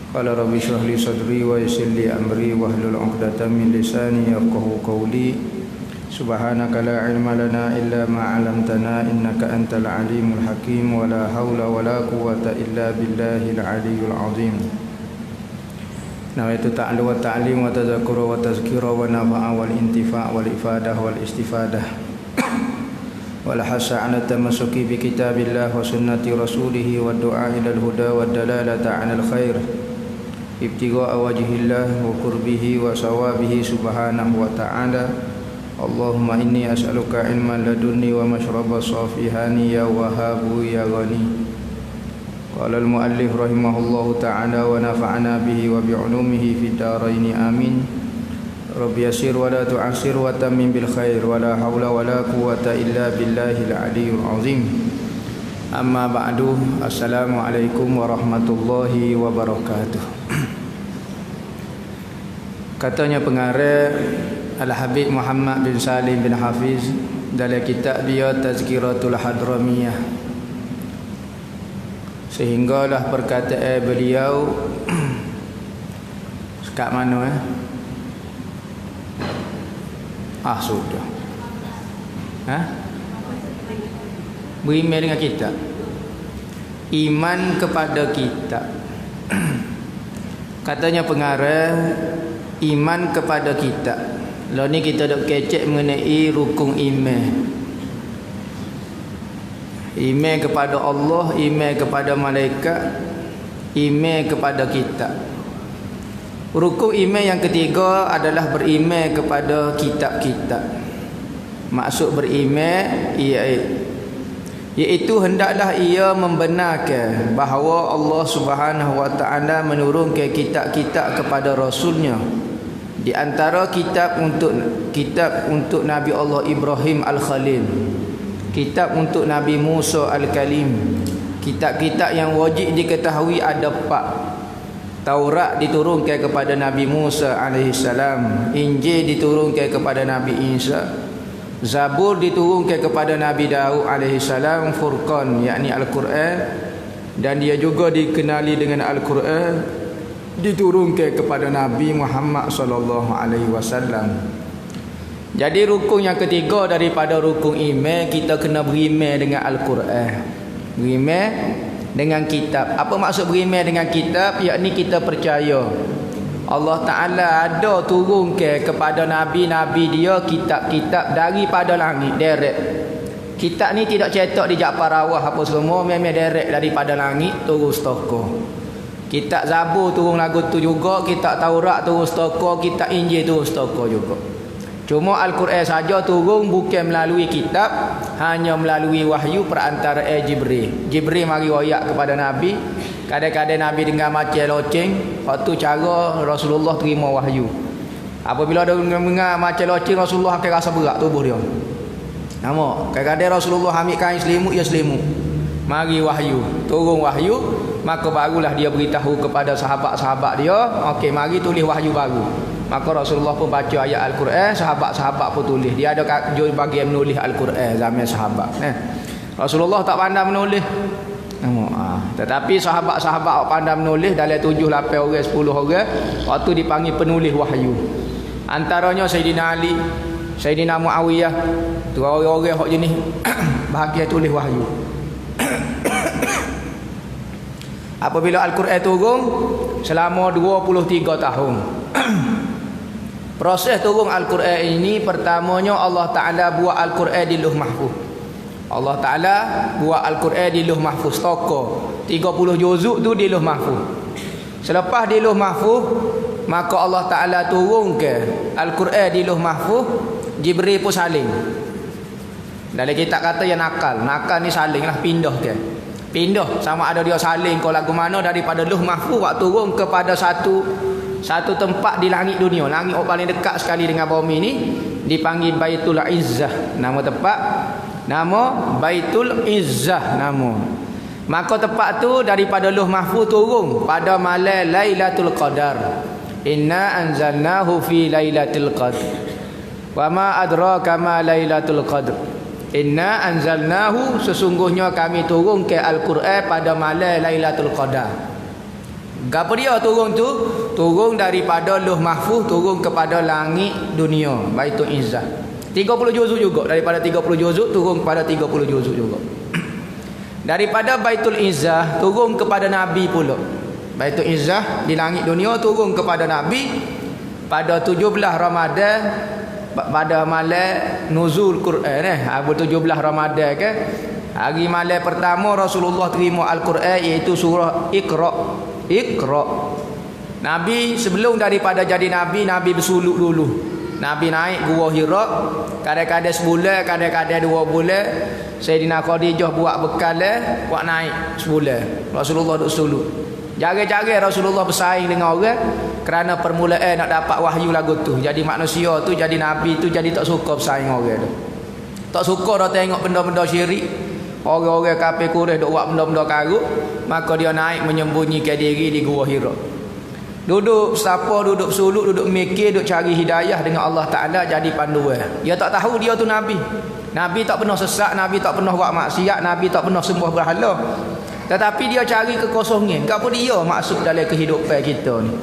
Qala rabbi shrah li sadri wa yassir li amri wahlul 'uqdatam min lisani yafqahu qawli. Subhanaka la ilma lana illa ma 'allamtana innaka antal alimul hakim wa la haula wa la quwwata illa billahil aliyyil 'azim. Nawaitu ta'allu wa ta'lim wa tadhakkura wa tazkira wa nafa'a wal intifa' wal ifadah wal istifadah wal hasa 'ala tamassuki bi kitabillah wa sunnati rasulih wa du'a ila al-huda wa dalalata 'ala al-khair ibtigha'a wajhillah wa qurbihi wa sawabihi subhanahu wa ta'ala. Allahumma inni as'aluka ilman ladunni wa mashraba safihani ya wahabu ya ghani. Qala al-muallif rahimahullahu ta'ala wa nafa'ana bihi wa bi'ulumihi fid dharain amin. Rabbi yassir wa la tu'assir wa tammim bil khair wa la hawla wa la quwwata illa billahil aliyyil azim. Amma ba'du. Assalamualaikum warahmatullahi wabarakatuh. Katanya pengarang Al-Habib Muhammad bin Salim bin Hafiz dalam kitab dia Tazkiratul Hadramiyah, sehinggalah perkataan beliau kat mana sudah beriman dengan kitab, iman kepada kitab. Katanya pengarang iman kepada kitab. Lalu ni kita dah kecek mengenai rukun iman. Iman kepada Allah, iman kepada malaikat, iman kepada kitab. Rukun iman yang ketiga adalah beriman kepada kitab-kitab. Maksud beriman iaitu hendaklah ia membenarkan bahawa Allah Subhanahu wa taala menurunkan kitab-kitab kepada rasulnya. Di antara kitab untuk Nabi Allah Ibrahim Al-Khalil, kitab untuk Nabi Musa Al-Kalim, kitab-kitab yang wajib diketahui ada 4. Taurat diturunkan kepada Nabi Musa AS, Injil diturunkan kepada Nabi Isa, Zabur diturunkan kepada Nabi Daud AS, Furqan yakni Al-Quran, dan dia juga dikenali dengan Al-Quran diturunkan kepada Nabi Muhammad sallallahu alaihi wasallam. Jadi rukun yang ketiga daripada rukun iman, kita kena beriman dengan Al-Quran, beriman dengan kitab. Apa maksud beriman dengan kitab? Yakni kita percaya Allah Ta'ala ada turunkan kepada Nabi-Nabi dia kitab-kitab daripada langit direct. Kitab ni tidak cetak di Ja'far Rawah apa semua, memang direct daripada langit turun stoko. Kitab Zabur turun lagu tu juga, kitab Taurat turun stoko, kitab Injil turun stoko juga. Cuma Al-Quran saja turun bukan melalui kitab, hanya melalui wahyu perantaraan Jibril. Jibril mari wayak kepada Nabi. Kadang-kadang Nabi dengar macam loceng, waktu cara Rasulullah terima wahyu. Apabila dia dengar macam loceng, Rasulullah akan rasa berat tubuh dia. Nampak? Kadang-kadang Rasulullah ambil kain selimut, ya selimut. Mari wahyu, turun wahyu, maka barulah dia beritahu kepada sahabat-sahabat dia, okey mari tulis wahyu baru. Maka Rasulullah pun baca ayat Al-Quran, sahabat-sahabat pun tulis. Dia ada bagian menulis Al-Quran zaman sahabat. Rasulullah tak pandai menulis. Tetapi sahabat-sahabat pandai menulis, dalam 7, 8 orang, 10 orang, waktu dipanggil penulis wahyu. Antaranya Sayyidina Ali, Sayyidina Muawiyah, tu orang-orang hak jenis bahagian tulis wahyu. Apabila Al-Quran turun selama 23 tahun. Proses turun Al-Quran ini, pertamanya Allah Ta'ala buat Al-Quran di Lauh Mahfuz. Allah Ta'ala buat Al-Quran di Lauh Mahfuz toko 30 juzuk tu di Lauh Mahfuz. Selepas di Lauh Mahfuz, maka Allah Ta'ala turun ke Al-Quran di Lauh Mahfuz. Jibril pun saling. Dalam kitab kata yang nakal ni saling lah, pindah ke. Pindah sama ada dia saling ke lagu mana daripada Lauh Mahfuz waktu turun kepada satu tempat di langit dunia. Langit yang paling dekat sekali dengan bumi ni dipanggil Baitul Izzah. Nama tempat, nama Baitul Izzah nama. Maka tempat tu daripada Lauh Mahfuz turun pada malam Lailatul Qadar. Inna anzalnahu fi Lailatul Qadr. Wa ma adraka ma Lailatul Qadr. Inna anzalnahu, sesungguhnya kami turun ke Al-Quran pada malam Lailatul Qadar. Gapo dia turun tu? Turun daripada Lauh Mahfuz turun kepada langit dunia, Baitul Izzah. 30 juzuk juga, daripada 30 juzuk turun kepada 30 juzuk juga. Daripada Baitul Izzah turun kepada Nabi pula. Baitul Izzah di langit dunia turun kepada Nabi pada 17 Ramadan, pada malam nuzul Quran 17 Ramadan ke. Hari malam pertama Rasulullah terima Al-Quran, iaitu surah Iqra. Iqra. Nabi sebelum daripada jadi Nabi, Nabi bersuluk dulu. Nabi naik Gua Hira, kadang-kadang sebulan, kadang-kadang 2 bulan. Sayyidina Khadijah buat bekal buat naik sebulan. Rasulullah duduk suluk. Jaga-jaga Rasulullah bersaing dengan orang kerana permulaan nak dapat wahyu lagu tu. Jadi manusia tu, jadi Nabi tu, jadi tak suka bersaing orang tu. Tak suka dah tengok benda-benda syirik. Orang-orang kafir Quraisy duk buat benda-benda karut, maka dia naik menyembunyikan diri di Gua Hira. Duduk sapa, duduk suluk, duduk mikir, duduk cari hidayah dengan Allah Ta'ala, jadi panduan. Dia tak tahu dia tu Nabi. Nabi tak pernah sesat, Nabi tak pernah buat maksiat, Nabi tak pernah sembah berhala. Tetapi dia cari kekosongan. Apa dia maksud dalam kehidupan kita ni?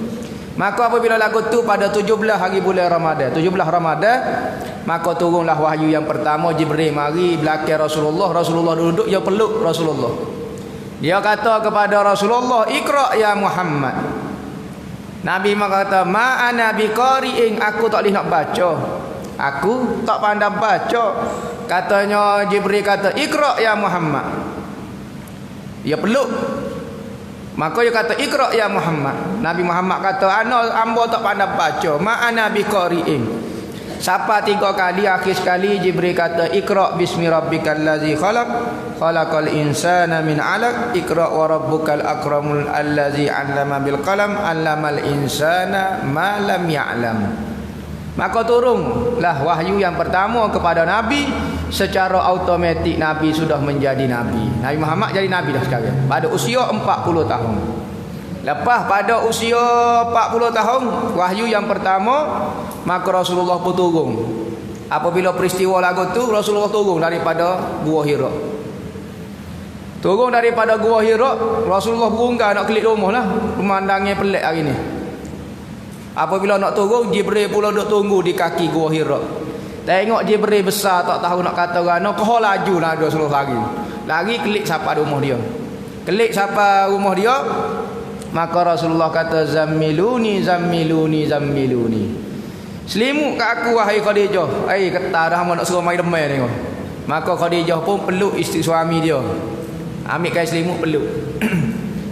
Maka apabila lagu tu pada 17 hari bulan Ramadan, 17 Ramadan, maka turunlah wahyu yang pertama. Jibril mari belakang Rasulullah. Rasulullah duduk, dia peluk Rasulullah. Dia kata kepada Rasulullah, "Iqra ya Muhammad." Nabi kata, "Ma ana biqari'in, aku tak boleh nak baca. Aku tak pandai baca." Katanya Jibril kata, "Iqra ya Muhammad." Dia peluk. Maka dia kata, "Iqra ya Muhammad." Nabi Muhammad kata, "Amba tak pandai baca. Ma ana biqari'in." Siapa 3 kali, akhir sekali Jibril kata, "Iqra bismi rabbikal ladzi khalaq, khalaqal insana min 'alaq, iqra wa rabbukal akramul allazi 'allama bil qalam, 'allamal insana ma lam ya'lam." Maka turunlah wahyu yang pertama kepada Nabi. Secara automatik Nabi sudah menjadi Nabi. Nabi Muhammad jadi Nabi dah sekarang pada usia 40 tahun. Lepas pada usia 40 tahun wahyu yang pertama, maka Rasulullah pun turun. Apabila peristiwa lagu tu, Rasulullah turun daripada Gua Hira. Turun daripada Gua Hira, Rasulullah berungga nak kelik rumah lah. Pemandangnya pelik hari ni. Apabila nak turun, Jibril pula duduk tunggu di kaki Gua Hira. Tengok Jibril besar, tak tahu nak kata rana, kau laju lah Rasulullah lari. Lari kelik siapa rumah dia. Kelik siapa rumah dia, maka Rasulullah kata, "Zammiluni, zammiluni, zammiluni." Selimut kat aku wahai Khadijah. Kata dah nak suruh mai demai tengok. Maka Khadijah pun peluk isteri suami dia. Ambil kain selimut peluk.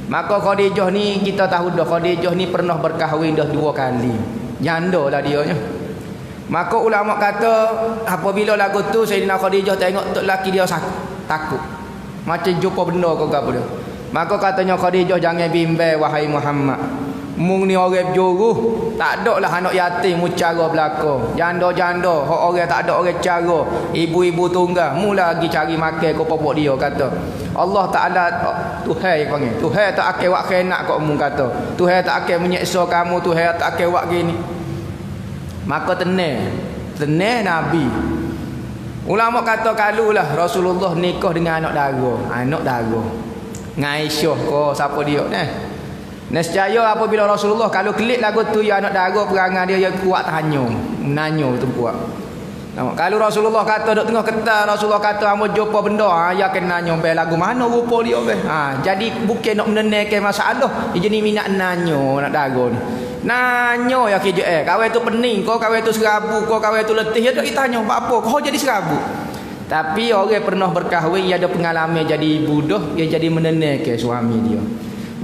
Maka Khadijah ni, kita tahu dah Khadijah ni pernah berkahwin dah 2 kali. Janda lah dia nya. Maka ulama kata apabila lagu tu Sayyidina Khadijah tengok tok laki dia takut. Macam jumpa benda ke apa dia. Maka katanya Khadijah, "Jangan bimbang wahai Muhammad. Mung ni orang berjuruh, tak ada lah anak yatim mu cara belaka. Janda-janda, hak orang tak ada orang cara, ibu-ibu tunggal, mu lagi cari makan ke popok dia," kata. Allah Ta'ala Tuhan panggil. Tuhan tak akan buat khianat kat mu, kata. Tuhan tak akan menyeksa kamu, Tuhan tak akan buat gini. Maka tenang Nabi. Ulama kata kalulah Rasulullah nikah dengan anak dara. Anak dara Aisyah ke siapa dia nescaya apabila Rasulullah kalau kelik lagu tu ya anak dara, perangai dia yang kuat menanya tu kuat. Kalau Rasulullah kata duk tengah ketar, Rasulullah kata hamba jumpa benda, ya kena nanya be lagu mana rupa dia be. Jadi bukan nak menenangkan masalah, dia jadi minat nanya anak dara ni. Nanya ya ke kawan tu pening kau, kawan tu serabu kau, kawan tu letih, dia tak tanya apa kau jadi serabu. Tapi orang pernah berkahwin, dia ada pengalaman jadi ibu dah, dia jadi menenangkan suami dia.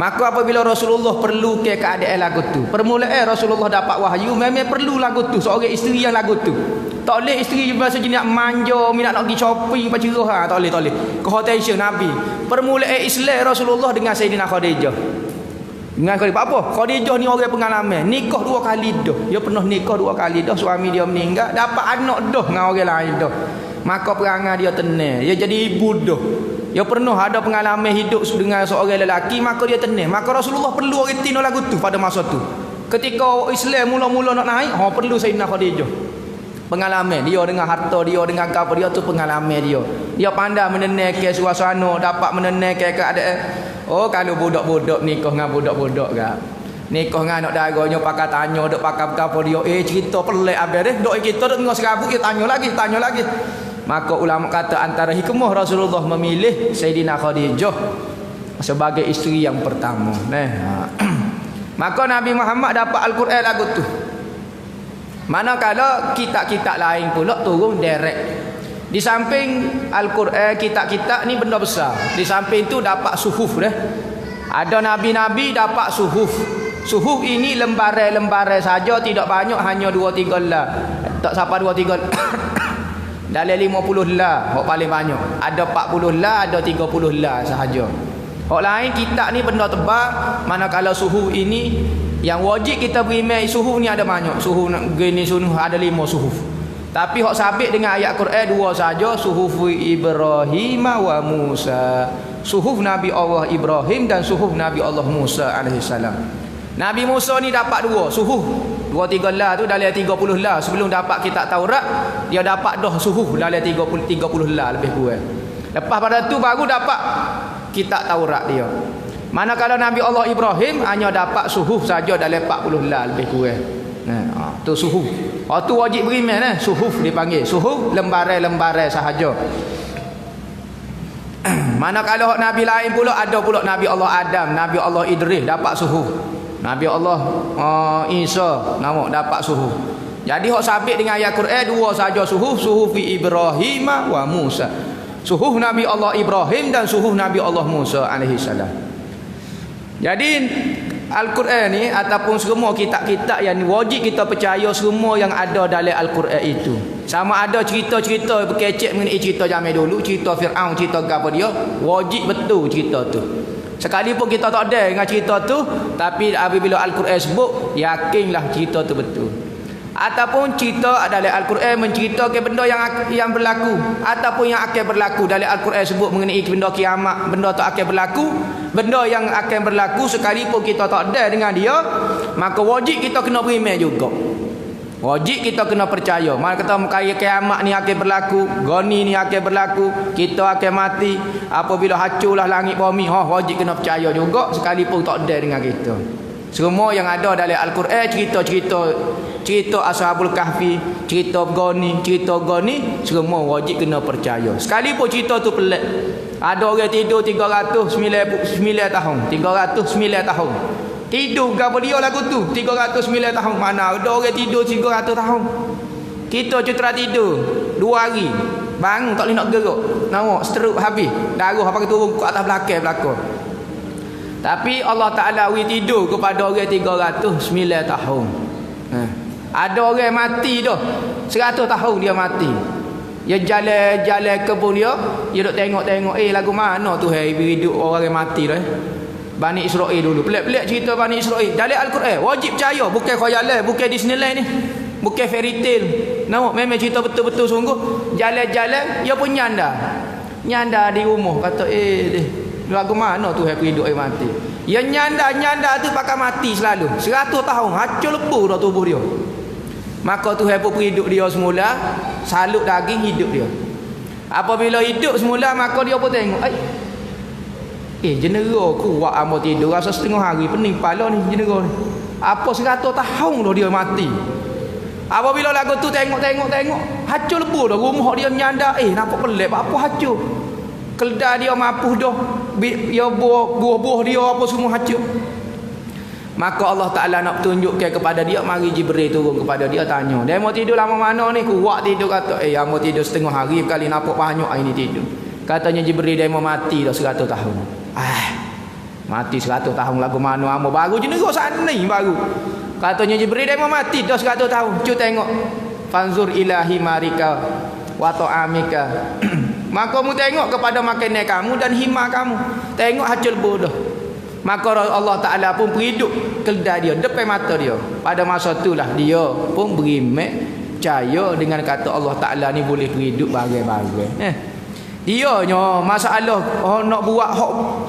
Maka apabila Rasulullah perlu ke keadaan lagu tu, permulaan Rasulullah dapat wahyu, memang perlu lagu tu, seorang isteri yang lagu tu. Tak boleh isteri bahasa jenis nak manja, minat nak pergi shopping pacerah, tak boleh. Kehotensi Nabi. Permulaan Islam Rasulullah dengan Sayyidina Khadijah. Dengan Khadijah apa? Khadijah ni orang pengalaman, nikah 2 kali dah. Dia pernah nikah 2 kali dah, suami dia meninggal, dapat anak dah dengan orang lain dah. Maka perangai dia tenang, dia jadi ibu dah. Dia pernah ada pengalaman hidup dengan seorang lelaki, maka dia tenang. Maka Rasulullah perlu orang tino lagu tu pada masa tu. Ketika Islam mula-mula nak naik, perlu Sayyidina Khadijah. Pengalaman dia dengan harta dia, dengan apa dia tu pengalaman dia. Dia pandai menenangkan suasana, dapat menenangkan keadaan Oh kalau budak-budak nikah dengan budak-budak kan. Nikah dengan anak darahnya pakai tanya, dok pakai apa dia. Cerita pelik habis deh. Dok kita dok tengah serabut kita tanya lagi. Maka ulama kata antara hikmah Rasulullah memilih Sayyidina Khadijah sebagai isteri yang pertama. Maka Nabi Muhammad dapat Al-Quran lagu tu. Manakala kitab-kitab lain pula turun direct. Di samping Al-Quran, kitab-kitab ni benda besar. Di samping tu dapat suhuf dah. Ada nabi-nabi dapat suhuf. Suhuf ini lembaran-lembaran saja, tidak banyak, hanya 2-3 lah. Tak sampai 2-3 dalam 50 lah, hok paling banyak. Ada 40 lah, ada 30 lah sahaja. Hok lain kitab ni benda tebal, manakala suhuf ini yang wajib kita beriman suhuf ni ada banyak. Suhuf gini sunuh ada 5 suhuf. Tapi hok sabit dengan ayat Quran 2 saja, suhuf Ibrahim wa Musa. Suhuf Nabi Allah Ibrahim dan suhuf Nabi Allah Musa alaihissalam. Nabi Musa ni dapat 2 suhuf. 2-3 lah tu dalam 30 lah. Sebelum dapat kitab Taurat, dia dapat dah suhuf dalam 30 lah lebih kurang. Lepas pada tu baru dapat kitab Taurat dia. Manakala Nabi Allah Ibrahim hanya dapat suhuf saja dalam 40 lah lebih kurang. Tu suhuf. Tu wajib beriman suhuf dipanggil. Suhuf lembaran-lembaran sahaja. Manakala Nabi lain pula ada pula Nabi Allah Adam, Nabi Allah Idris dapat suhuf. Nabi Allah Isa nama dapat suhuf. Jadi hok sabit dengan ayat Quran 2 saja suhuf, suhuf Ibrahim wa Musa. Suhuf Nabi Allah Ibrahim dan suhuf Nabi Allah Musa alaihissalam. Jadi Al-Quran ni ataupun semua kitab-kitab yang wajib kita percaya semua yang ada dalam Al-Quran itu. Sama ada cerita-cerita berkecek mengenai cerita zaman dulu, cerita Fir'aun, cerita apa dia, wajib betul cerita tu. Sekalipun kita tak ada dengan cerita tu, tapi apabila Al-Quran sebut, yakinlah cerita tu betul. Ataupun cerita dalam Al-Quran menceritakan benda yang berlaku ataupun yang akan berlaku. Dalam Al-Quran sebut mengenai benda kiamat, benda tu akan berlaku, benda yang akan berlaku sekalipun kita tak ada dengan dia, maka wajib kita kena beriman juga. Wajib kita kena percaya. Mana kata kaya kiamat ni akan berlaku, goni ni akan berlaku, kita akan mati, apabila hancurlah langit bumi, wajib kena percaya juga sekalipun tak ada dengan kita. Semua yang ada dalam Al-Quran, cerita Ashabul Kahfi, cerita goni, semua wajib kena percaya. Sekalipun cerita tu pelik. Ada orang tidur 309 tahun, 309 tahun. Tidur gapo dia lagu tu 309 tahun. Mana ada orang tidur 300 tahun. Kita cuma tidur 2 hari. Bangun tak boleh nak gerak. Nampak stroke habis. Darah apa turun ke atas belakang. Tapi Allah Taala wi tidur kepada orang 309 tahun. Ada orang mati dah 100 tahun dia mati. Dia jalan kebun dia duk tengok lagu mana tu hidup orang yang mati dah. Bani Israel dulu. Pelik-pelik cerita Bani Israel. Dalam Al-Quran wajib percaya, bukan khayalan, bukan Disneyland ni. Bukan fairy tale. Nampak memang cerita betul-betul sungguh. Jalan-jalan dia pun nyanda di rumah kata lagu mana tu hidup orang mati. Dia nyanda tu pakai mati selalu. 100 tahun hancur lebur dah tubuh dia. Maka Tuhan pun hidup dia semula, salut daging hidup dia. Apabila hidup semula maka dia pun tengok, jenera kuat amo tidur rasa setengah hari pening kepala ni jenera ni. Apa 100 tahun dah dia mati. Apabila lagu tu tengok hancur lebur dah rumah dia nyanda. Nampak pelik apa hancur. Keledai dia mapuh dah. Dia buah-buah dia apa semua hancur. Maka Allah Ta'ala nak tunjukkan kepada dia, mari Jibril turun kepada dia tanya, dia mau tidur lama mana ni? Kuat tidur kata, mau tidur setengah hari kali nampak banyak ini tidur. Katanya Jibril dia mau mati dah 100 tahun. Mati 100 tahun lagu mana amo baru jenera sana baru. Katanya Jibril dia mau mati dah 100 tahun. Cu tengok. Fanzur ilahi marika wa ta'amika. Maka mu tengok kepada makanan kamu dan hima kamu. Tengok hancur bodoh. Maka Allah Ta'ala pun hidup keledai dia depan mata dia. Pada masa itulah dia pun beriman percaya dengan kata Allah Ta'ala ni boleh hidup bagai-bagai. Dia nya masalah nak buat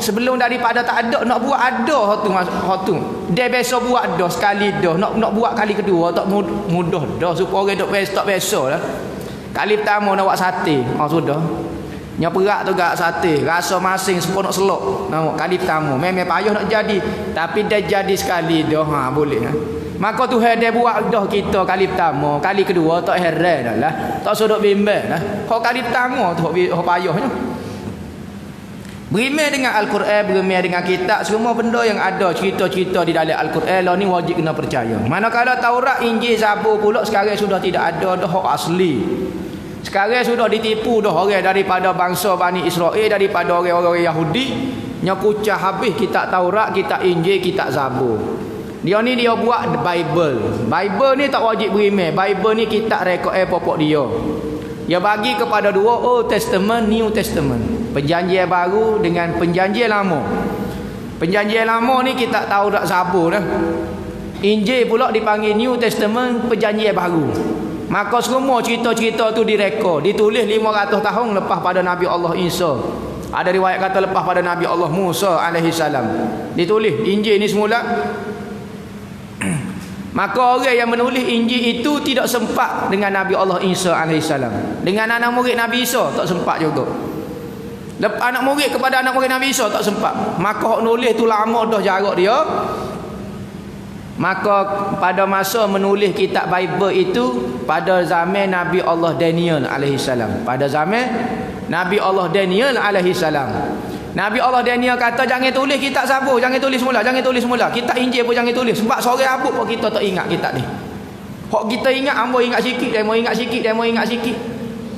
sebelum daripada tak ada nak buat ada hak tu. Dia biasa buat dah sekali dah. Nak buat kali kedua tak mudah dah supaya orang tak biasa lah. Kali pertama nak buat sate, sudah. Nya perak tu gak sate, rasa masing seponok selok. Nampak kali pertama, memang payah nak jadi, tapi dah jadi sekali dah, boleh. Maka Tuhan dia buat dah kita kali pertama, kali kedua tak heran dah lah. Tak sodok bimbang lah. Hak kali pertama tu hak payahnya. Berimeh dengan Al-Quran, berimeh dengan kitab, semua benda yang ada cerita-cerita di dalam Al-Quran lah ni wajib kena percaya. Manakala Taurat, Injil, Zabur pula sekarang sudah tidak ada dah hak asli. Sekarang sudah ditipu dah orang daripada bangsa Bani Israel, daripada orang-orang Yahudi, nya kucah habis kitab Taurat, kitab Injil, kitab Zabur. Dia ni dia buat Bible. Bible ni tak wajib berimeh. Bible ni kitab rekod pokok dia. Dia bagi kepada dua, Old Testament, New Testament. Perjanjian baru dengan perjanjian lama. Perjanjian lama ni kita tahu tak Zabur dah. Injil pula dipanggil New Testament, perjanjian baru. Maka semua cerita-cerita tu direkod, ditulis 500 tahun lepas pada Nabi Allah Isa. Ada riwayat kata lepas pada Nabi Allah Musa alaihi salam. Ditulis Injil ni semula. Maka orang yang menulis Injil itu tidak sempat dengan Nabi Allah Isa alaihi salam. Dengan anak murid Nabi Isa tak sempat juga. Anak murid kepada anak murid Nabi Isa tak sempat. Maka hak nulis tu lama dah jarak dia. Maka pada masa menulis kitab Bible itu pada zaman Nabi Allah Daniel alaihi salam. Pada zaman Nabi Allah Daniel alaihi salam. Nabi Allah Daniel kata jangan tulis kitab Zabur, jangan tulis semula, jangan tulis semula. Kitab Injil pun jangan tulis sebab sore abuk pun kita tak ingat kitab ni. Hak kita ingat ambo ingat sikit, demo ingat sikit, demo ingat sikit.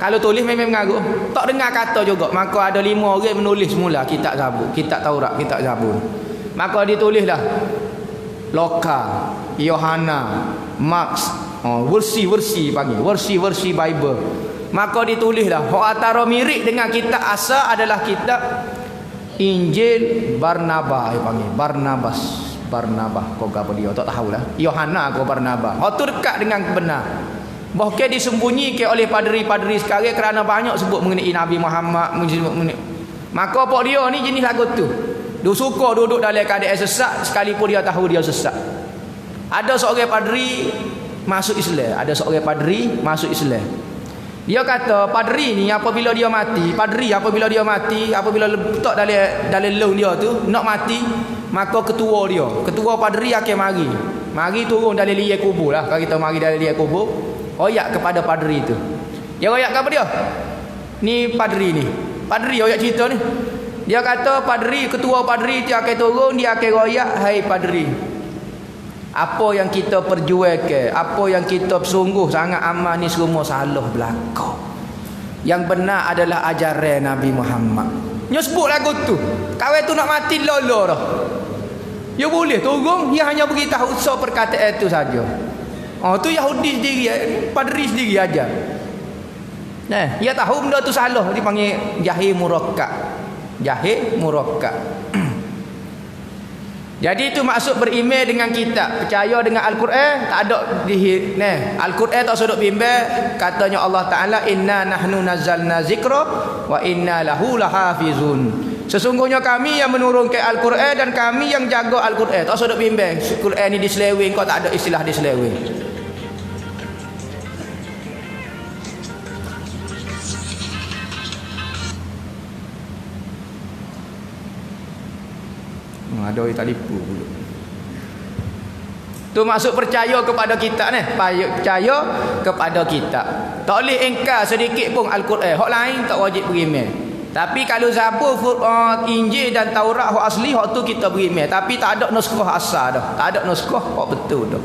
Kalau tulis memang mengaruh. Tak dengar kata juga. Maka ada 5 orang menulis semula kitab Zabur, kitab Taurat, kitab Zabur. Maka ditulislah Luka, Yohana, Mark, versi-versi panggil, versi-versi Bible. Maka ditulislah hak antara mirip dengan kitab asal adalah kitab Injil Barnabas panggil, Barnabas kau apa dia tak tahulah. Yohana kau Barnabas. Hak tu dekat dengan benar. Bahkan disembunyikan oleh padri-padri sekarang kerana banyak sebut mengenai Nabi Muhammad, maka apa dia ni jenis lagu tu. Dia suka duduk dalam keadaan sesat sekalipun dia tahu dia sesat. Ada seorang padri masuk Islam, ada seorang padri masuk Islam. Dia kata padri ni apabila dia mati, apabila letak dalam lung dia tu nak mati, maka ketua padri akan mari turun dari liang kubur lah. Kalau kita mari dari liang kubur, royak kepada padri tu. Dia royak ke apa dia? Ni padri royak cerita ni. Dia kata ketua padri dia akan turun, dia akan royak, hai padri, apa yang kita perjuangkan, apa yang kita sungguh sangat amal ni semua salah belaka. Yang benar adalah ajaran Nabi Muhammad. Dia sebut lagu tu. Kawan tu nak mati lolo dah. Dia boleh turun, dia hanya beritahu perkataan itu saja. Tu Yahudi sendiri, padri sendiri aja. Dia tahu benda tu salah, dipanggil jahil murakkab. Jadi itu maksud beriman dengan kitab, percaya dengan Al-Quran. Tak ada Al-Quran tak sudut bimbang. Katanya Allah Taala, inna nahnu nazzalna zikra wa inna lahu lahafizun. Sesungguhnya kami yang menurunkan Al-Quran dan kami yang jaga Al-Quran. Tak sudut bimbang Al-Quran ni diseleweng, kau tak ada istilah diseleweng. Ada orang talipu dulu. Tu maksud percaya kepada kitab ni. Percaya kepada kitab. Tak boleh engkar sedikit pun Al-Quran. Hak lain tak wajib beriman. Tapi kalau Zabur, Injil dan Taurat hak asli, hak tu kita beriman. Tapi tak ada naskah asal dah. Tak ada naskah hak betul dah.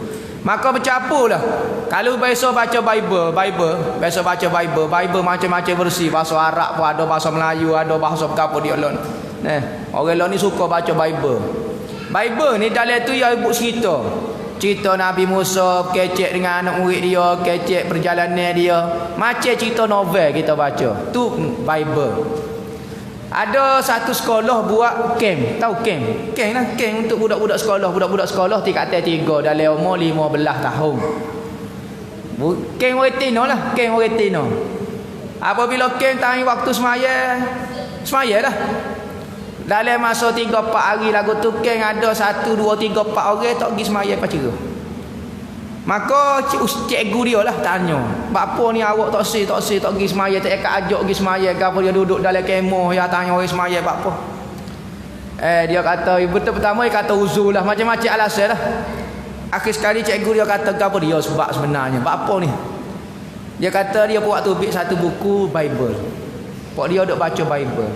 Maka bercampurlah. Kalau biasa baca Bible macam-macam versi. Bahasa Arab pun ada, bahasa Melayu ada, bahasa apa dia lah. Orang lain ni suka baca Bible ni dalam tu ya ibu cerita Nabi Musa kecek dengan anak murid dia, kecek perjalanan dia, macam cerita novel kita baca tu Bible. Ada satu sekolah buat camp, tahu camp lah, camp untuk budak-budak sekolah tingkat 3 dalam umur 15 tahun. Camp retino lah, apabila camp time waktu semaya lah. Dalam masa 3-4 hari lagu tu keng ada 1, 2, 3, 4 orang tak pergi semaya pacara. Maka cikgu dia lah tanya, "Apa ni awak tak pergi semaya, tak ikat ajak pergi semaya, gapo dia duduk dalam kemah ya tanya orang semaya apa?" Dia kata, betul pertama dia kata uzur lah, macam-macam alasan lah. Akhir sekali cikgu dia kata, "Gapo dia sebab sebenarnya? Apa ni?" Dia kata dia buat tu ambil satu buku Bible. Pak dia duk baca Bible.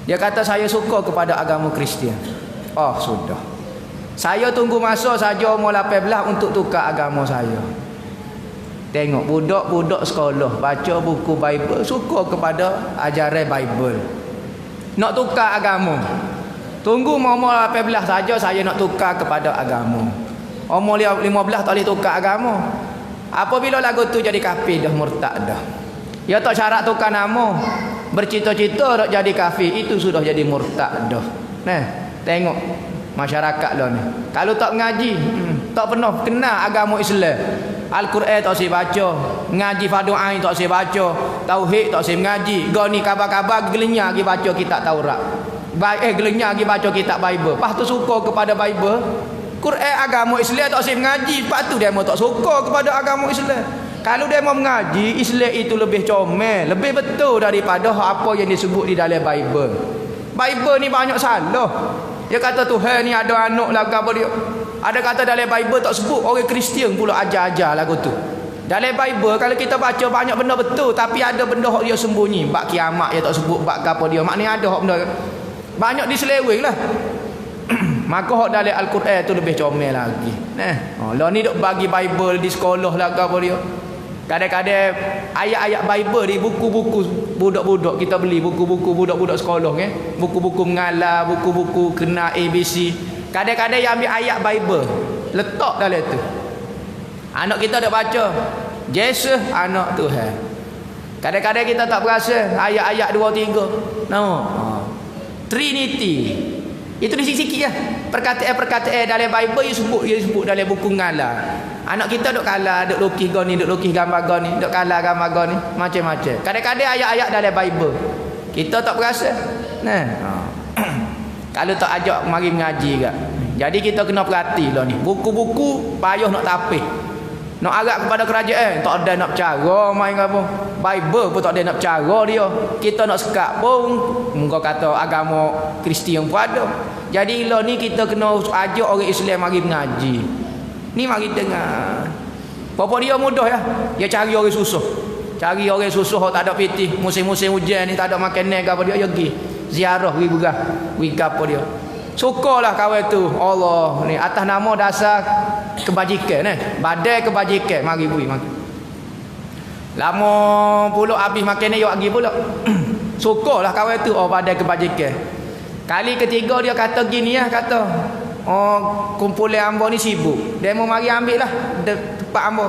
Dia kata, "Saya suka kepada agama Kristian." Oh, sudah. Saya tunggu masa saja umur 18 untuk tukar agama saya. Tengok budak-budak sekolah baca buku Bible, suka kepada ajaran Bible. Nak tukar agama. Tunggu umur 18 saja saya nak tukar kepada agama. Umur 15 tak boleh tukar agama. Apabila lagu tu jadi kafir dah, murtad dah. Ya tak syarat tukar nama. Bercita-cita nak jadi kafir, itu sudah jadi murtad dah. Nah, tengok masyarakat lah ni. Kalau tak mengaji, tak pernah kenal agama Islam. Al-Quran tak saya baca, ngaji fardu ain tak saya baca, tauhid tak saya mengaji. Goni kabar-kabar gelenyar pergi baca kitab Taurat. Gelenyar pergi baca kitab Bible. Lepas tu suka kepada Bible. Quran agama Islam tak saya mengaji, lepas tu dia mau tak suka kepada agama Islam. Kalau dia mau mengaji, Islam itu lebih comel, lebih betul daripada apa yang disebut di dalam Bible. Bible ni banyak salah. Dia kata Tuhan ni ada anak lah apa dia. Ada kata dalam Bible tak sebut, orang Kristian pula ajar-ajar lagu tu. Dalam Bible kalau kita baca banyak benda betul, tapi ada benda hak dia sembunyi. Bab kiamat dia tak sebut, bab apa dia. Maknanya ada hak benda banyak diseleweng lah. Maka hak dalam Al-Quran tu lebih comel lagi. Lah ni duk bagi Bible di sekolah lah apa dia. Kadang-kadang ayat-ayat Bible di buku-buku budak-budak kita beli, buku-buku budak-budak sekolah buku-buku mengalah, buku-buku kena ABC. Kadang-kadang yang ambil ayat Bible letak dalam tu. Anak kita dak baca Yesus anak Tuhan. Kadang-kadang kita tak berasa ayat-ayat 2 3. Trinity. Itu di sikit-sikit lah. Perkataan-perkataan dalam Bible dia sebut dalam buku ngalah. Anak kita duk kalah, duk lukis goni, duk lukis gambar goni, duk kalah gambar goni, macam-macam. Kadang-kadang ayat-ayat dalam Bible kita tak berasa. Kalau tak ajak mari mengaji ke. Jadi kita kena perhati lah ni. Buku-buku payah nak tapih. Nak agak kepada kerajaan, tak ada nak bercara main apa. Bible pun tak ada nak bercara dia. Kita nak sekat pun muka kata agama Kristian pun ada. Jadi lah ni kita kena ajak orang Islam mari mengaji. Ni mari dengar. Bapa dia mudah ya. Dia cari orang susah. Cari orang susah tak ada pitih. Musim-musim hujan ni tak ada makanan ke apa dia pergi ziarah pergi berah. Pergi apa dia. Sukalah kawan tu. Allah ni atas nama dasar kebajikan badai kebajikan mari bui mari. Lama pula habis makan ni yo pergi pula. Sukalah kawan tu badai kebajikan. Kali ketiga dia kata gini kata kumpulan hamba ni sibuk. Dia mau mari ambil lah tempat hamba.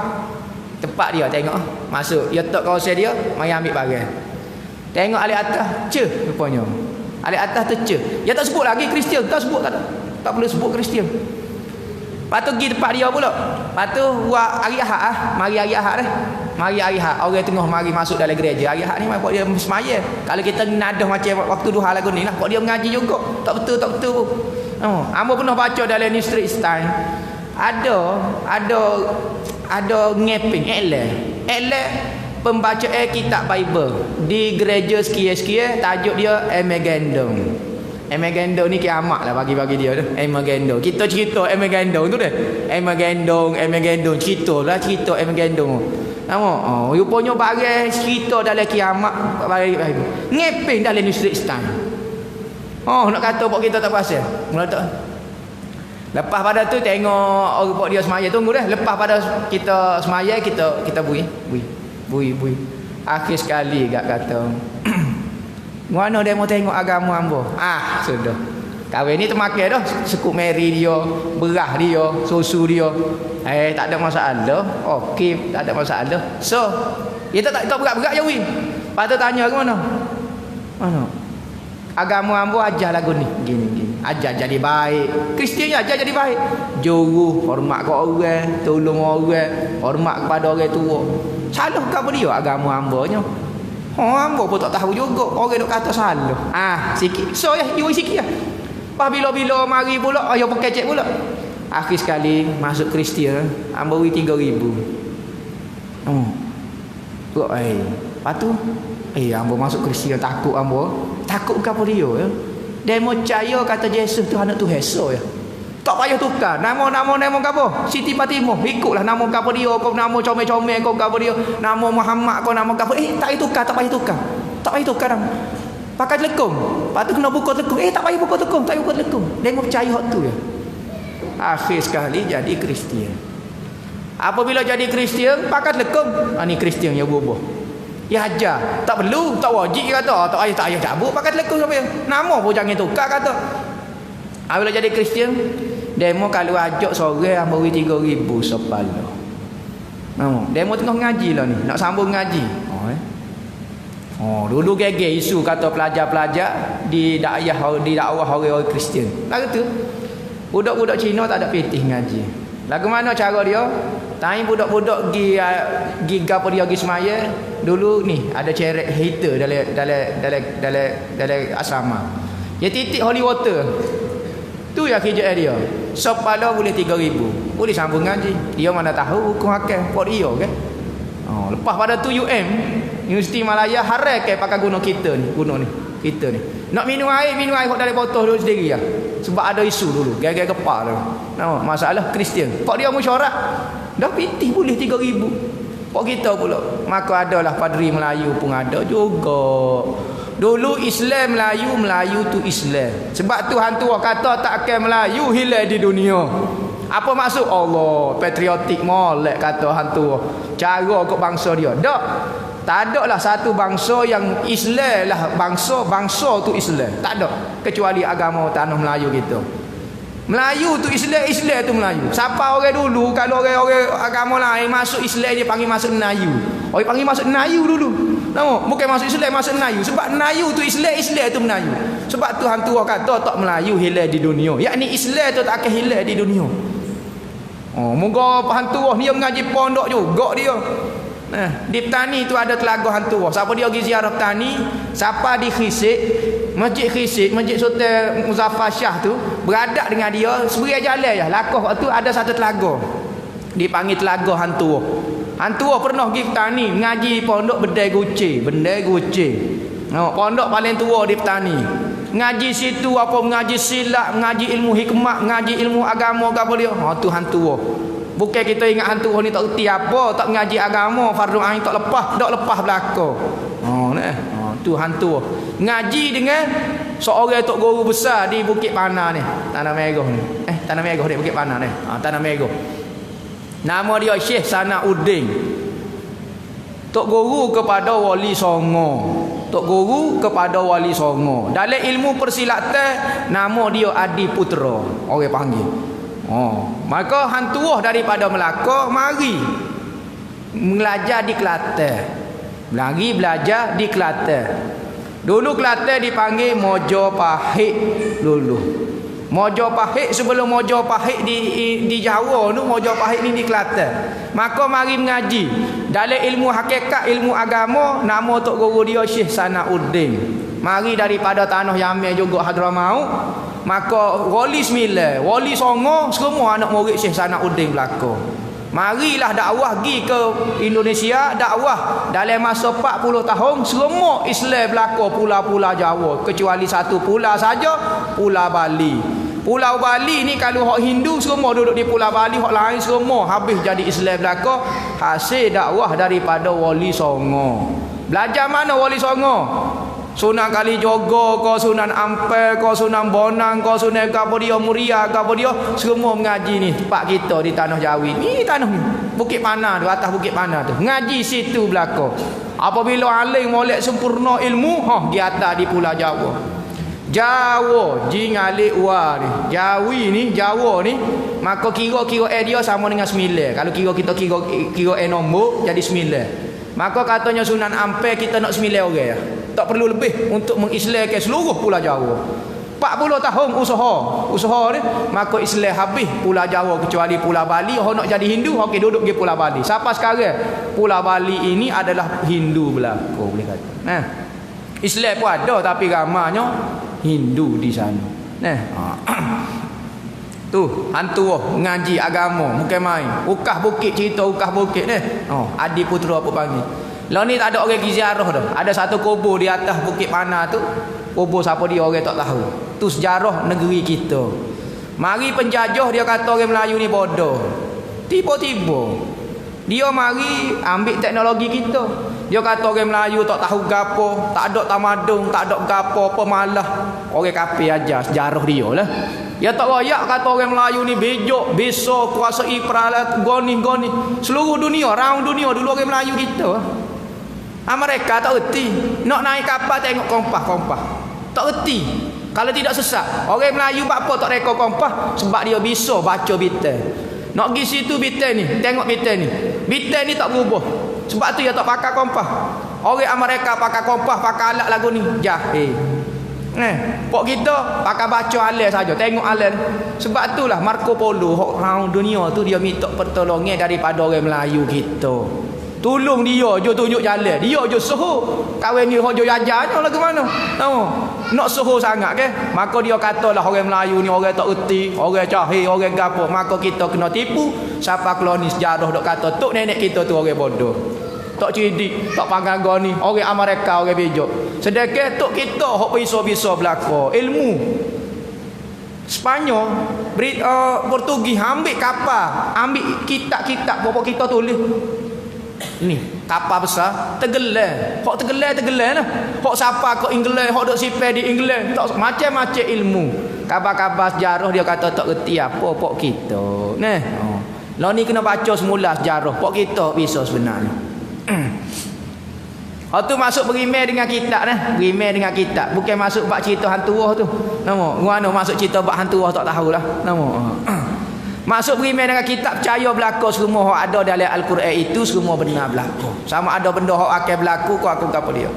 Tempat dia tengok masuk dia tak kawasan dia mari ambil barang. Tengok alik atas rupanya. Alik atas tu dia tak sebut lagi Kristian, tak sebut tak boleh sebut Kristian. Lepas tu pergi tempat dia pula. Lepas tu buat hari Ahad mari hari Ahad Mari hari Ahad orang tengah mari masuk dalam gereja. Hari Ahad ni buat dia semaya. Kalau kita nadah macam waktu duha lagu ni lah, buat dia mengaji juga. Tak betul pun. Hamba pernah baca dalam New Street Time. Ada ngeping eleh pembacaan kitab Bible di gereja sekian-sekian, tajuk dia Armageddon. Armageddon ni kiamat lah bagi dia tu. Armageddon. Kita cerita Armageddon tu dah. Armageddon cerita Armageddon. Nampak? Rupanya barang cerita dalam kiamat ngeping dalam New Street Time. Nak kata buat kita tak pasal. Mula tak. Lepas pada tu tengok orang buat dia semaya tunggu dah. Lepas pada kita semaya kita bui. Akhir sekali gak kata mana dia mau tengok agama hamba. Sudah. Kahwin ni termakan dah. Sekut meri dia, berah dia, susu dia. Tak ada masalah. Okey, tak ada masalah. So, kita tak berat-berat je weh. Lepas tu tanya ke mana? Agama hamba ajar lagu ni. Gini. Ajar jadi baik. Kristian ajar jadi baik. Juru, hormat ke orang, tolong orang, hormat kepada orang tua. Salah ke apa dia agama hambanya? Hamba pun tak tahu juga. Orang duk kata salah. Sikit. So you sikit lah. Lepas bila-bila mari pula, ayo pakai cek pula. Akhir sekali masuk Kristian, ambo wi 3,000. Kok lepas tu ambo masuk Kristian takut ambo. Takut ke apa dia ya? Demo percaya kata Yesus tu anak tu Yesus ya. Tak payah tukar nama apa? Siti Fatimah. Ikutlah nama apa dia, kau nama comel-comel kau apa dia, nama Muhammad kau nama apa. Tak payah tukar, tak payah tukar. Tak payah tukar dah. Pakai telekung. Lepas tu kena buka telekung. Tak payah buka telekung, tak payah buka telekung. Demo percaya hak tu ya. Akhir sekali jadi Kristian. Apabila jadi Kristian, pakai telekung. Ni Kristian ya berubah. Ya ajar. Tak perlu, tak wajib kata. Tak payah cabut pakai telekung sampai. Nama pun jangan tukar kata. Apabila jadi Kristian, demo kalau ajak sore ambo 3,000 sepala. Demo tengah ngaji lah ni, nak sambung ngaji. Dulu gege isu kata pelajar-pelajar di dakwah orang Kristian. Lagu tu budak-budak Cina tak ada pitih ngaji. Lagu mana cara dia? Tanya budak-budak gi gapo dia gi semaya. Dulu ni ada ceret heater dalam asrama. Dia titik holy water. Tu yang kerja dia. Sepala boleh 3,000. Boleh sambung ngaji. Dia mana tahu hukum akal pot dia kan. Lepas pada tu Universiti Malaya haram ke pakai guna kita ni, kita ni. Nak minum air hok dari botol dulu sendiri ya. Sebab ada isu dulu, gaya-gaya kepala. Masalah Kristian. Pak dia mesyuarat. Dah pitih boleh 3,000. Pak kita pula. Maka adalah padri Melayu pun ada juga. Dulu Islam Melayu tu Islam. Sebab tu hantu kata tak akan Melayu hilang di dunia. Apa maksud? Allah patriotik molek kata hantu. Cara ke bangsa dia. Tak ada lah satu bangsa yang Islam lah bangsa tu Islam. Tak ada kecuali agama tanah Melayu kita. Melayu tu Islam tu Melayu. Siapa orang dulu kalau orang agama lain masuk Islam dia panggil masuk Melayu. Orang panggil masuk Melayu dulu. Tahu? Bukan masuk Islam masuk Melayu. Sebab Melayu tu Islam tu Melayu. Sebab tu hantu kata tak Melayu hilang di dunia. Yakni Islam tu tak akan hilang di dunia. Moga hantu ni mengaji pondok juga dia. Di Petani tu ada telaga hantu. Siapa dia pergi ziarah Petani, siapa di Khisik, Masjid Sultan Muzaffar Shah tu beradak dengan dia, seberi jalan je. Lakoh waktu ada satu telaga. Dipanggil telaga hantu. Hantu pernah pergi Petani mengaji pondok Bendai Guci. Pondok paling tua di Petani. Ngaji situ apa mengaji silat, mengaji ilmu hikmah, mengaji ilmu agama apa dia. Tu hantu. Bukan kita ingat hantu ni tak reti apa, tak mengaji agama, fardu ain tak lepas belaka. Tu hantu. Ngaji dengan seorang tok guru besar di Bukit Panah ni. Tanah Merah ni. Tanah Merah di Bukit Panah ni. Tanah Merah. Nama dia Syekh Sanauddin. Tok guru kepada Wali Songo. Dalam ilmu persilatan nama dia Adi Putra. Orang panggil. Maka hantu daripada Melaka mari belajar di Kelantan. Belajar di Kelantan. Dulu Kelantan dipanggil Mojopahit dulu. Mojopahit sebelum Mojopahit di Jawa tu, Mojopahit ni di Kelantan. Maka mari mengaji. Dalam ilmu hakikat, ilmu agama, nama tok guru dia Syekh Sanauddin. Mari daripada tanah Yaman juga Hadramaut. Maka Wali 9, Wali Songo semua anak murid Syekh Sanauddin belaka. Marilah dakwah pergi ke Indonesia, dakwah dalam masa 40 tahun semua Islam belaka pulau-pulau Jawa kecuali satu pulau saja, Pulau Bali. Pulau Bali ni kalau hak Hindu semua duduk di Pulau Bali, hak lain semua habis jadi Islam belaka hasil dakwah daripada Wali Songo. Belajar mana Wali Songo? Sunan Kalijogo ke, Sunan Ampel ke, Sunan Bonang ke, Sunan Kapodio Muria ke, dia semua mengaji ni tempat kita di Tanah Jawi. Ni tanah ni Bukit Panah tu, atas Bukit Panah tu. Ngaji situ belaka. Apabila alim molek sempurna ilmu, di atas di Pulau Jawa. Jawa, jing alik wa ni. Jawi ni, Jawa ni, maka kira-kira dia sama dengan 9. Kalau kira kita kira nombor jadi 9. Maka katanya Sunan Ampel kita nak 9 orang ya. Tak perlu lebih untuk mengislamkan seluruh Pulau Jawa. 40 tahun usaha ni, maka Islam habis Pulau Jawa kecuali Pulau Bali. Orang nak jadi Hindu, okey duduk di Pulau Bali. Siapa sekarang? Pulau Bali ini adalah Hindu belaka boleh kata. Islam pun ada tapi ramanya Hindu di sana. Tu hantu ngaji agama bukan main. Ukah bukit cerita ukah bukit ni. Adi Putra apa panggil. Lah ni tak ada orang pergi ziarah dah. Ada satu kubur di atas Bukit Panah tu. Kubur siapa dia orang tak tahu. Tu sejarah negeri kita. Mari penjajah dia kata orang Melayu ni bodoh. Tiba-tiba dia mari ambil teknologi kita. Dia kata orang Melayu tak tahu gapo, tak ada tamadun, tak ada gapo, pemalah. Orang kafir aja sejarah dia lah. Dia tak royak kata orang Melayu ni bejok, bisa kuasai peralat goni-goni. Seluruh dunia, round dunia dulu orang Melayu kita. Mereka tak erti. Nak naik kapal tengok kompah. Tak erti. Kalau tidak sesat. Orang Melayu apa tak reka kompah? Sebab dia bisa baca bitel. Nak pergi situ bitel ni, tengok bitel ni. Bitel ni tak berubah. Sebab tu dia tak pakai kompah. Orang Amerika pakai kompah, pakai alat lagu ni. Jahil. Pok kita pakai baca alat saja, tengok alat. Sebab itulah Marco Polo round dunia tu dia minta pertolongan daripada orang Melayu kita. Tolong dia je tunjuk jalan. Dia je suruh. Kawan ni hojo jajannya lah ke mana? Tahu? Nak suruh sangat ke? Maka dia katalah orang Melayu ni orang tak erti, orang jahil, orang gapo. Maka kita kena tipu. Siapa klonis sejarah dok kata tok nenek kita tu orang bodoh. Tak cerdik, tak pandang goni, orang Amerika orang bejok. Sedekah tok kita hok bisa-bisa belaka ilmu. Sepanyol, Portugis ambil kapal, ambil kitab-kitab apa kita tulis. Ini kapal besar tenggelam. Hok tenggelam lah. Hok siapa ke England, hok dok sipir di England, tak macam-macam ilmu. Kabar-kabar sejarah dia kata tak reti apa pok kita. Nah. Lah ni kena baca semula sejarah. Pok kita bisa sebenarnya. Tu masuk berimeh dengan kitab nah. Berimeh dengan kitab. Bukan masuk bab cerita hantu roh tu. Nama, mana masuk cerita bab hantu roh tak tahulah. Nama. Masuk berimeh dengan kitab percaya berlaku semua hak ada dalam Al-Quran itu semua benar berlaku. Sama ada benda hak akan berlaku kau aku apa dia.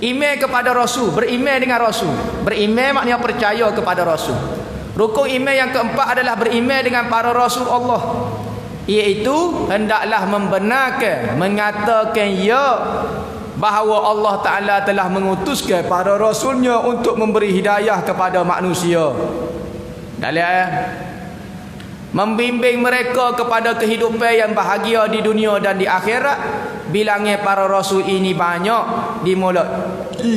Iman kepada Rasul, beriman dengan Rasul. Beriman maknanya percaya kepada Rasul. Rukun iman yang keempat adalah beriman dengan para Rasul Allah. Iaitu hendaklah membenarkan, mengatakan ya bahawa Allah Ta'ala telah mengutuskan para Rasulnya untuk memberi hidayah kepada manusia. Dalam membimbing mereka kepada kehidupan yang bahagia di dunia dan di akhirat. Bilangnya para rasul ini banyak dimulai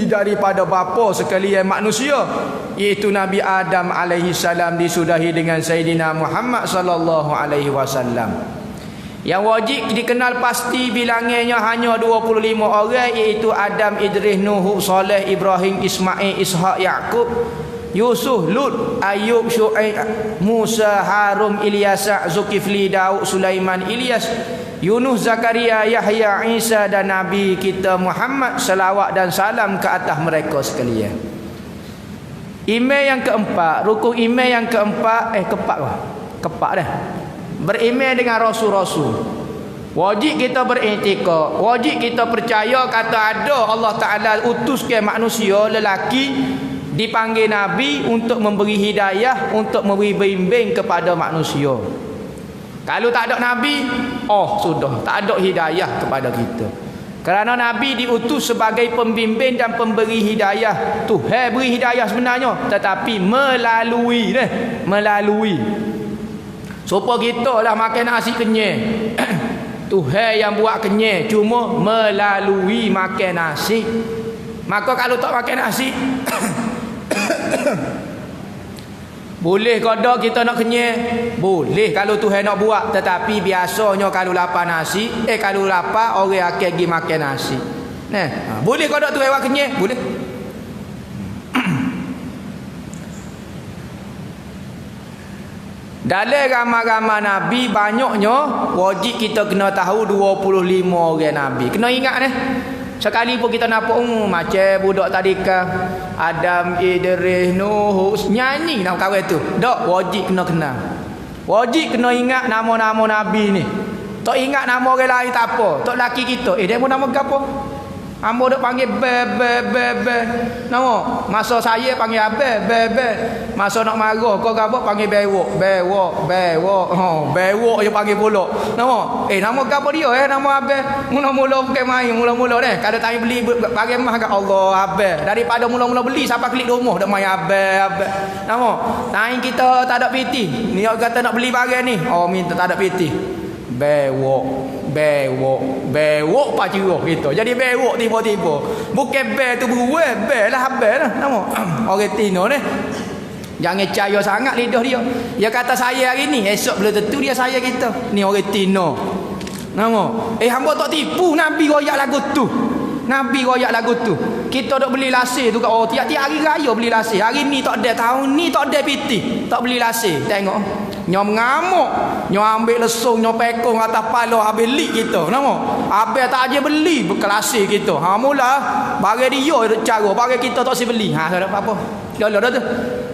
daripada bapa sekalian manusia, iaitu Nabi Adam alaihi salam disudahi dengan Sayyidina Muhammad sallallahu alaihi wasallam. Yang wajib dikenal pasti bilangnya hanya 25 orang, iaitu Adam, Idris, Nuh, Saleh, Ibrahim, Ismail, Ishak, Yaqub, Yusuf, Lut, Ayub, Syuaib, Musa, Harun, Ilyas, Zulkifli, Daud, Sulaiman, Ilyas, Yunus, Zakaria, Yahya, Isa dan Nabi kita Muhammad, salawat dan salam ke atas mereka sekalian. Iman yang keempat, rukun iman yang keempat, keempat dah. Beriman dengan rasul-rasul. Wajib kita beriktikad, wajib kita percaya kata ada Allah Ta'ala utuskan manusia lelaki dipanggil Nabi untuk memberi hidayah, untuk memberi bimbing kepada manusia. Kalau tak ada Nabi, sudah tak ada hidayah kepada kita. Kerana Nabi diutus sebagai pembimbing dan pemberi hidayah. Tuhan beri hidayah sebenarnya, tetapi melalui supaya kita lah makan nasi kenyang. Tuhan yang buat kenyang, cuma melalui makan nasi. Maka kalau tak makan nasi boleh kada kita nak kenyang? Boleh kalau Tuhan nak buat. Tetapi biasanya kalau lapar nasi, kalau lapar orang akan pergi makan nasi. Boleh kada Tuhan buat kenyang? Boleh. Dalam ramai-ramai Nabi banyaknya, wajib kita kena tahu 25 orang Nabi. Kena ingat sekali pun kita nampak macam budak tadika Adam, Idris, Nuh nyanyi nama kawan tu. Tak, wajib kena kenal. Wajib kena ingat nama-nama Nabi ni. Tak ingat nama orang lain tak apa. Tak laki kita. Dia pun nama apa? Ambo dok panggil be. Nama masa saya panggil be. Masa nak marah kau gapo panggil bewok. Bewok je panggil pula. Nama nama gapo dia nama abe. Mula-mula bukan main mula-mula deh. Kalau tanya beli bagi mah kat Allah abe. Daripada mula-mula beli sampai klik rumah dak main abe. Nama tanya kita tak ada piti. Ni kata nak beli barang ni. Oh minta tak ada piti. Bewok pacuroh gitu. Jadi bewok tiba-tiba. Bukan be tu beruang, be lah habis lah. Nama orang Tino ni. Jangan percaya sangat lidah dia. Dia kata saya hari ni, esok belum tentu dia saya kita. Ni orang Tino. Nama hamba tak tipu Nabi royak lagu tu. Nabi royak lagu tu. Kita dok beli lasih tu kat tiap-tiap hari raya beli lasih. Hari ni tak ada, tahun ni tak ada piti. Tak beli lasih. Tengok. Nyom ngamuk, nyom ambil lesung, nyom pekong atas pala habis lik kita. Nama habis tak aja beli berkelasi kita. Ha mula bagi dia cara, bagi kita tak si beli. Ha tak ada apa-apa. Lolo dah tu.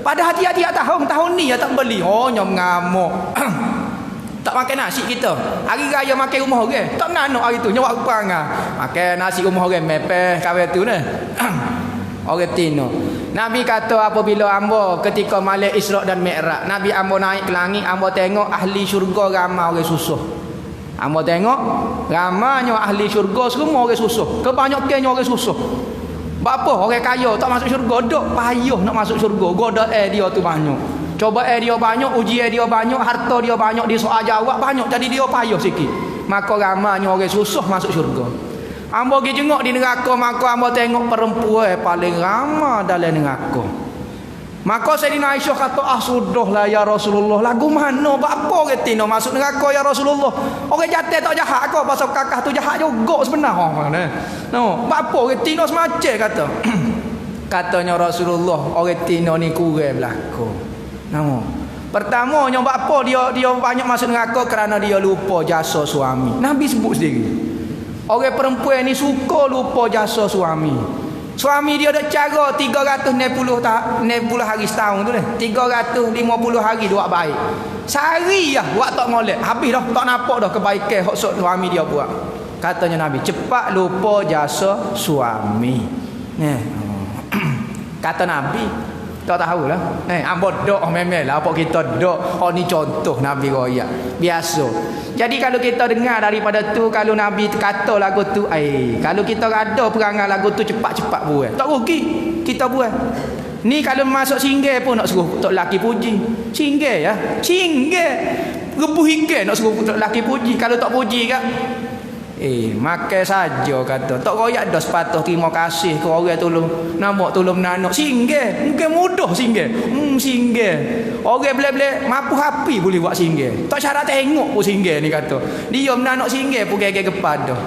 Pada hati-hati tahun ni ya tak beli. Oh nyom ngamuk. Tak makan nasi kita. Hari raya makan rumah orang. Tak nanok hari tu nyawak perangai. Makan nasi rumah orang mepeh kawin tu ni. Orang Tino. Nabi kata apabila hamba ketika malam Isra' dan Mi'raj, Nabi hamba naik ke langit, hamba tengok ahli syurga ramai orang susah. Hamba tengok ramainya ahli syurga semua orang susah. Kebanyakannya orang susah. Apa orang kaya tak masuk syurga, dok payah nak masuk syurga. Goda dia tu banyak. Coba dia banyak, ujian dia banyak, harta dia banyak, dia soal jawab banyak, jadi dia payah sikit. Maka ramainya orang susah masuk syurga. Hamba pergi jengok di neraka, maka hamba tengok perempuan paling ramai dalam neraka. Maka Sayyidina Aisyah kata, sudahlah ya Rasulullah, lagu mana apa orang Tino masuk neraka ya Rasulullah? Orang jatuh tak jahat kau, pasal kakak tu jahat juga sebenarnya. No, apa orang Tino semacam kata. Katanya Rasulullah, orang Tino ni kurang berlaku. No. Pertama, nyobak apa dia banyak masuk neraka kerana dia lupa jasa suami. Nabi sebut sendiri. Orang perempuan ni suka lupa jasa suami. Suami dia ada cara 360 hari setahun tu deh. 350 hari dia buat baik. Sehari lah buat tak molek. Habis dah tak nampak dah kebaikan hak suami dia buat. Katanya Nabi, cepat lupa jasa suami. Kata Nabi, tak tahulah. Hamba dok memel lah apa kita dok. Oh ni contoh Nabi royak. Biasa. Jadi kalau kita dengar daripada tu, kalau Nabi kata lagu tu, kalau kita ada perangai lagu tu cepat-cepat buat. Tak rugi kita buat. Ni kalau masuk singgah pun nak suruh tok lelaki puji. Singgah ya. Singgah. Rebuh ikan nak suruh tok lelaki puji. Kalau tak puji kan makan saja kata. Tak royak dah sepatah terima kasih ke orang tolong nampak tolong menanuk singgah. Mungkin mudah singgah. Singgah. Orang boleh mampu api boleh buat singgah. Tak syarat tengok pun singgah ni kata. Dia menanuk singgah pun gege kepada.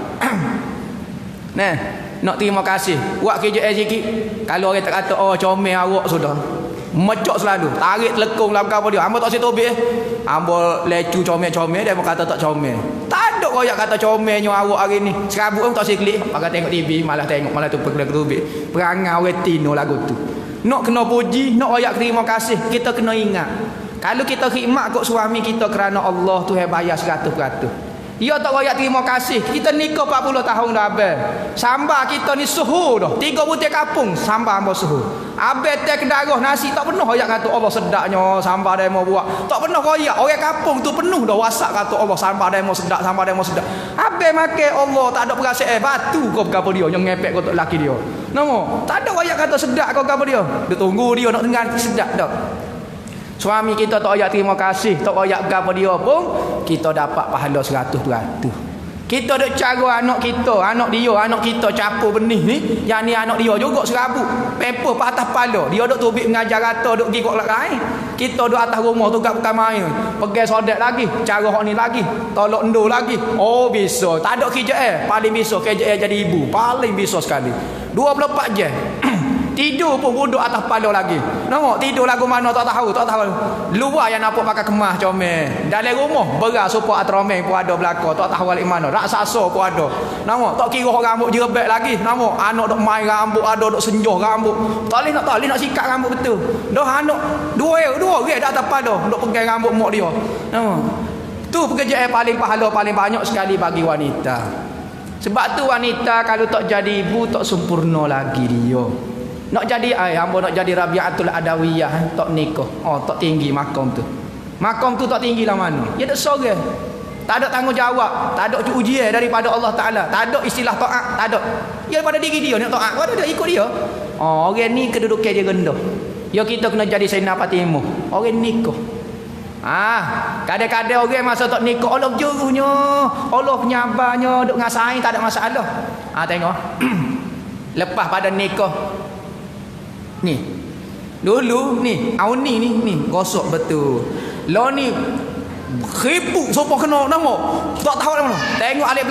Nah, nak terima kasih. Buat kerja sikit. Kalau orang tak kata comel awak sudah. Mecok selalu. Tarik telekung lah apa dia. Hamba tak situ tobek. Hamba lecu comel-comel dia pun kata tak comel. Tak ada koyak kata comelnya awak hari ni. Serabut pun tak si klik. Pakai tengok TV malah tengok malah tu tobek. Perangai orang Tino lagu tu. Nak kena puji, nak koyak terima kasih. Kita kena ingat. Kalau kita khidmat kok suami kita kerana Allah tu bayar 100%. Dia tak royak terima kasih. Kita nikah 40 tahun dah habis. Sambar kita ni suhu dah. 3 butir kapung sambar hamba suhu. Habis teh kedarah nasi tak pernah royak kata Allah sedapnya sambar dia mau buat. Tak pernah royak. Orang kampung tu penuh dah wasak kata Allah sambar dia mau sedap, sambar dia mau sedap. Habis makan Allah tak ada perasaan batu kau berapa dia yang ngepek kau laki dia. Nama tak ada royak kata sedap kau berapa dia. Dia tunggu dia nak dengar sedap dak. Suami kita tak royak terima kasih, tak royak berapa dia pun, kita dapat pahala 100%. Kita duk cara anak kita, anak kita capur benih ni, yang ni anak dia juga serabut. Pepper patah pala, dia duk tubik mengajar rata, duk pergi kok lain. Kita duk atas rumah tu kat bukan main. Pegang sodak lagi, cara hok ni lagi, tolak endo lagi. Oh bisa, tak ada kerja paling bisa kerja jadi ibu, paling bisa sekali. 24 jam. Tidur pun duduk atas pala lagi. Nampak tidur lagu mana tak tahu. Luar yang nampak pakai kemas comel. Dalam rumah beras supaya atromeng pun ada belaka. Tak tahu balik mana. Raksasa pun ada. Nampak tak kira rambut jerebek lagi. Nampak anak dok main rambut, ada dok senjuh rambut. Tak nak sikat rambut betul. Dah anak dua orang dah atas pala dok pegang rambut mak dia. Nampak. Tu pekerjaan paling pahala paling banyak sekali bagi wanita. Sebab tu wanita kalau tak jadi ibu tak sempurna lagi dia. Nak jadi hamba nak jadi Rabi'atul Adawiyah tak nikah. Tak tinggi makam tu. Makam tu tak tinggi lah mana. Dia tak sorang. Tak ada tanggungjawab, tak ada ujian daripada Allah Taala. Tak ada istilah taat, tak ada. Dia daripada diri dia nak taat, ada ikut dia. Orang ni kedudukan dia rendah. Ya kita kena jadi Sayyidina Fatimah. Orang nikah. Kadang-kadang orang masa tak nikah Allah juruhnya, Allah penyabarnya, duk ngasai tak ada masalah. Tengok. Lepas pada nikah. Ni. Dulu ni, auni ni gosok betul. Lo ni khipuk siapa kena nama. Tak tahu nama. Tengok alik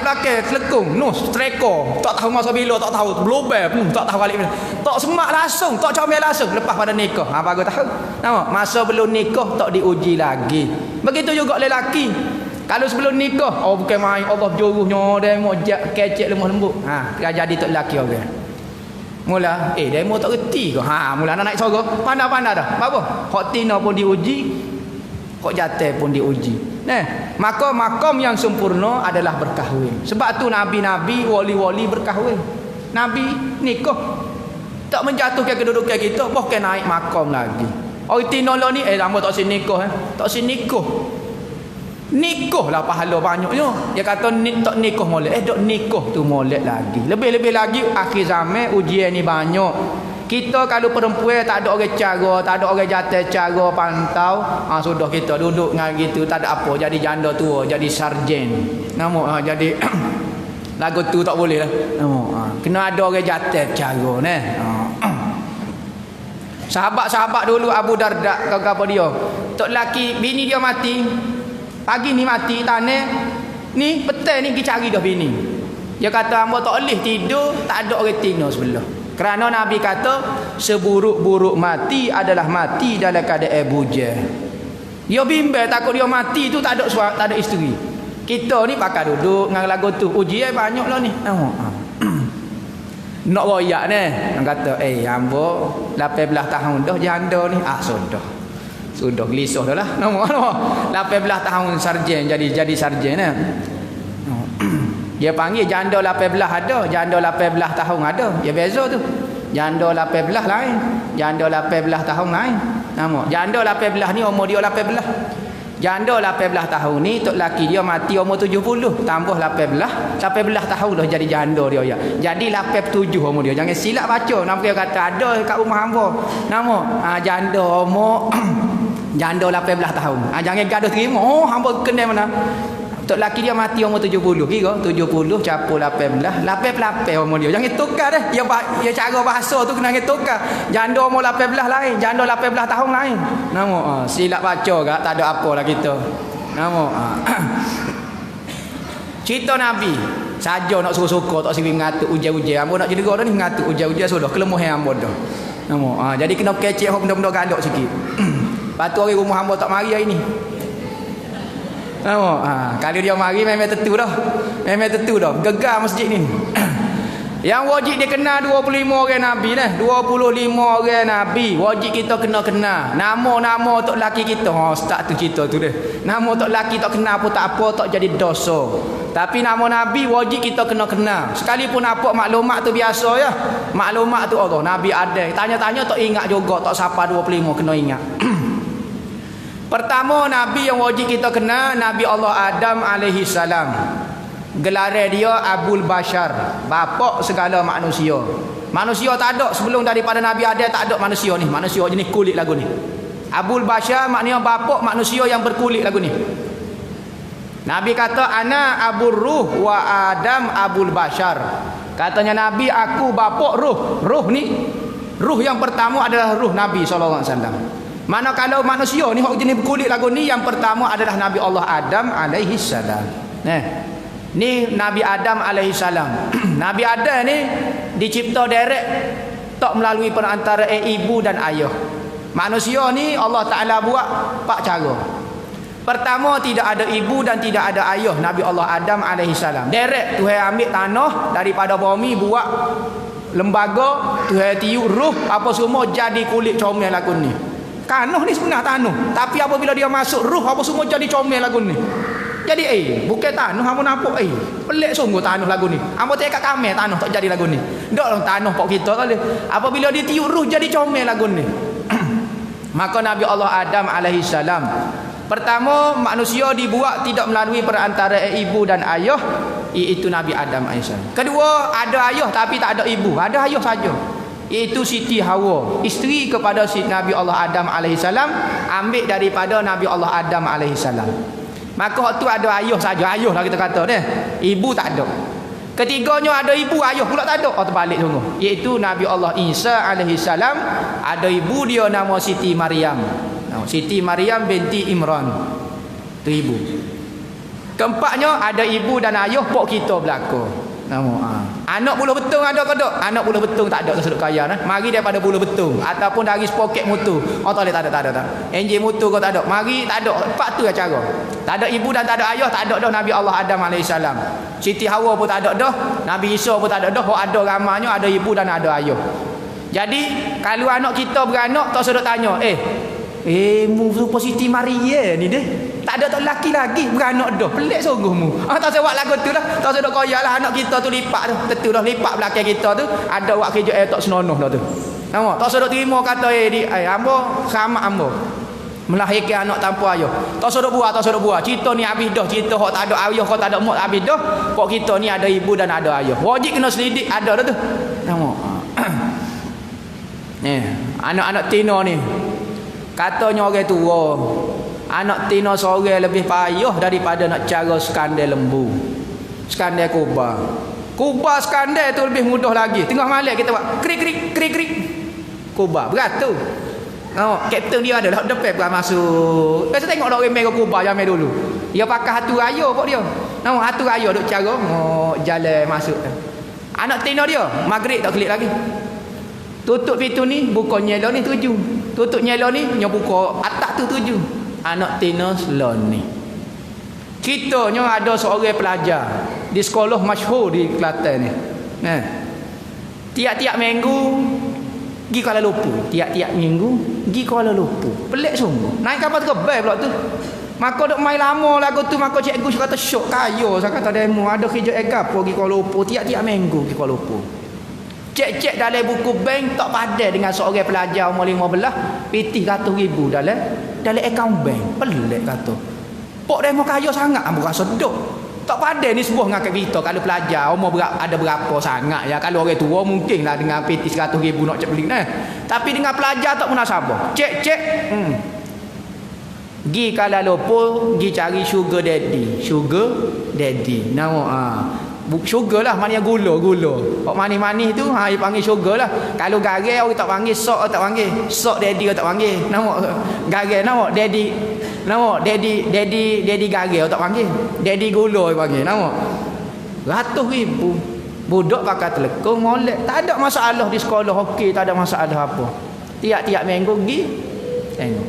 belakang selekung, striker. Tak tahu masa bila, tak tahu global, tak tahu alik bila. Tak semak langsung, tak comel langsung lepas pada nikah. Bagus tahu. Nama masa belum nikah tak diuji lagi. Begitu juga lelaki. Kalau sebelum nikah, bukan main Allah juruhnya demo kecek lemah lembut. Jadi tak lelaki orang. Mula demo tak reti ke? Mula nak naik sorga. Pandai-pandai dah. Apa? Hak tina pun diuji, kok jatuh pun diuji. Maka makam yang sempurna adalah berkahwin. Sebab tu nabi-nabi, wali-wali berkahwin. Nabi nikah. Tak menjatuhkan kedudukan kita, bahkan naik makam lagi. Orang tinolah ni lama tak sin nikah tak sin nikah. Nikah lah pahala banyaknya. Dia kata tak nikah molek. Tak nikah tu molek lagi. Lebih-lebih lagi akhir zaman ujian ni banyak. Kita kalau perempuan tak ada orang cara, tak ada orang jatuh cara pantau, sudah kita duduk dengan gitu, tak ada apa, jadi janda tua, jadi sarjan. Nama jadi lagu tu tak boleh lah. Kena ada orang jatuh cara ni. Sahabat-sahabat dulu Abu Darda apa dia? Tok laki bini dia mati. Pagi ni mati tanah. Ni petang ni pergi cari dah bini. Dia kata hamba tak boleh tidur, tak ada orang tina sebelah. Kerana Nabi kata seburuk-buruk mati adalah mati dalam keadaan bujang. Dia bimbang takut dia mati tu tak ada suami, tak ada isteri. Kita ni pakai duduk dengan lagu tu. Ujian banyak lah ni. Nak royak ni. Dia kata hamba 18 tahun dah janda ni. Sudah gelisah dah lah. Nama 18 tahun sarjan jadi sarjan ni. Dia panggil janda 18 ada, janda 18 tahun ada. Dia beza tu. Janda 18 lain, janda 18 tahun lain. Nama janda 18 ni umur dia 18. Janda 18 tahun ni tok laki dia mati umur 70, tambah 18 tahun dah jadi janda dia ya. Jadi 87 umur dia. Jangan silap baca. Nama dia kata ada kat rumah hamba. Nama janda umur janda 18 tahun. Jangan gaduh terima. Hamba kena mana? Tok laki dia mati umur 70. Kira 70 capur 18 umur dia. Jangan tukar dah. Dia cara bahasa tu kena tukar. Janda umur 18 lain, janda 18 tahun lain. Nama silap baca gak tak ada apa lah kita. Nama cerita Nabi saja nak suruh-suruh tak sibuk ngatuk ujian-ujian. Hamba nak jadi dah ni ngatuk ujian-ujian sudah kelemahan hamba dah. Nama jadi kena kecek benda-benda galak sikit. Patu orang rumah hamba tak mari hari ni. Kalau dia mari memang tentu dah. Memang tentu dah. Gegar masjid ni. Yang wajib dia kenal 25 orang Nabi dah. 25 orang Nabi. Wajib kita kena-kenal. Nama-nama tok laki kita. Start tu cerita tu dah. Nama tok laki tak kenal pun tak apa, tak jadi dosa. Tapi nama Nabi wajib kita kena-kenal. Sekalipun apa maklumat tu biasa ya. Maklumat tu Allah. Nabi ada. Tanya-tanya tak ingat juga. Tak siapa 25 kena ingat. Pertama Nabi yang wajib kita kenal Nabi Allah Adam alaihi salam. Gelar dia Abul Bashar, bapak segala manusia. Manusia tak ada sebelum daripada Nabi Adam, tak ada manusia ni. Manusia jenis kulit lagu ni. Abul Bashar maknanya bapak manusia yang berkulit lagu ni. Nabi kata ana Abul Ruh wa Adam Abul Bashar. Katanya Nabi aku bapak ruh. Ruh ni ruh yang pertama adalah ruh Nabi sallallahu alaihi wasallam. Mana kalau manusia ni hok jenis berkulit lagu ni yang pertama adalah Nabi Allah Adam alaihi salam. Ni Nabi Adam alaihi salam. Nabi Adam ni dicipta direct tak melalui perantara ibu dan ayah. Manusia ni Allah Taala buat 4 cara. Pertama tidak ada ibu dan tidak ada ayah Nabi Allah Adam alaihi salam. Direct Tuhan ambil tanah daripada bumi buat lembaga, Tuhan tiup ruh apa semua jadi kulit comel lagu ni. Tanah ni sebenarnya tanah, tapi apabila dia masuk ruh apa semua jadi comel lagu ni. Jadi bukan tanah hangpa nampak pelik sungguh tanah lagu ni. Hangpa tak kamel tanah tak jadi lagu ni. Ndak lah tanah pok kita kali. Apabila dia tiup ruh jadi comel lagu ni. Maka Nabi Allah Adam alaihi salam, pertama manusia dibuat tidak melalui perantara ibu dan ayah, iaitu Nabi Adam alaihi salam. Kedua, ada ayah tapi tak ada ibu, ada ayah saja, iaitu Siti Hawa, isteri kepada si Nabi Allah Adam alaihi salam, ambil daripada Nabi Allah Adam alaihi salam. Maka waktu ada ayah saja, ayah lah kita kata deh, ibu tak ada. Ketiganya ada ibu, ayah pula tak ada. Terbalik sungguh, iaitu Nabi Allah Isa alaihi salam, ada ibu dia nama Siti Maryam. Siti Maryam binti Imran, tu ibu. Keempatnya ada ibu dan ayah pok kita belaka. Anak buluh betung ada ke tak? Anak buluh betung tak ada, sudut kaya nah. Mari daripada buluh betung ataupun dari sepoket mutu. Tak ada. Enjin mutu kau tak ada. Mari tak ada. Empat tu ya cara. Tak ada ibu dan tak ada ayah, tak ada dah Nabi Allah Adam alaihi salam. Siti Hawa pun tak ada dah. Nabi Isa pun tak ada dah. Hok ada ramanya ada ibu dan ada ayah. Jadi kalau anak kita beranak tak sedok tanya, mu rupa Siti Maria ni deh. Tak ada tak lelaki lagi beranak dah. Pelik sungguh mu. Tak sebab lagu tu lah. Tak sedok koyak lah anak kita tu lipat tu. Tentu dah lipat belakang kita tu. Ada wak kerja tak senonoh dah tu. Nampak? Tak sedok terima kata hamba sama hamba melahirkan anak tanpa ayah. Tak sedok buat. Cerita ni habis dah. Cerita hok tak ada ayah, kau tak ada mak habis dah. Pok kita ni ada ibu dan ada ayah. Wajib kena selidik ada dah tu. Nampak? Anak-anak Tino ni katanya orang tua, anak Tino seorang lebih payah daripada nak cara skandal lembu, skandal kuba skandal tu lebih mudah lagi. Tengah malam kita buat krik kuba beratur. Kapten dia ada lah depan bukan masuk. Biasa tengok orang main kuba zaman dulu, dia pakai hatu raya pok dia. Hatu raya duk cara jalan masuk. Anak Tino dia maghrib tak klik lagi. Tutup pintu ni, buka nyelo ni 7. Tutup nyelo ni, buka atas tu 7. Anak Tino Selon ni. Ceritanya ada seorang pelajar di sekolah masyhur di Kelantan ni. Tiap-tiap minggu pergi Kuala Lumpur. Tiap-tiap minggu pergi Kuala Lumpur. Pelik sungguh. Naik kapal terbang pula tu. Maka duk main lama lagu tu, maka cikgu kata syok kaya. Saya kata demo ada kerja apa pergi Kuala Lumpur. Tiap-tiap minggu pergi Kuala Lumpur. Cek dalam buku bank tak padan dengan seorang pelajar umur 15 pitih 100,000 dalam akaun bank. Pelik kata. Pok demo kaya sangat bukan sedok. Tak padan ni sebuah dengan kita kalau pelajar umur ada berapa sangat ya. Kalau orang tua mungkinlah dengan pitih 100,000 nak cek beli nah. Tapi dengan pelajar tak munasabah. Cek. Gi Kuala Lumpur, gi cari sugar daddy. Sugar lah, maknanya gula. Kok manis-manis tu dia panggil sugar lah. Kalau gagal orang tak panggil sok, tak panggil sok daddy, tak panggil nama gagal, nama daddy gagal tak panggil daddy gula dia panggil nama. Ratus ribu budak pakai telekong molek, tak ada masalah di sekolah, okey, tak ada masalah apa. Tiap-tiap minggu pergi tengok.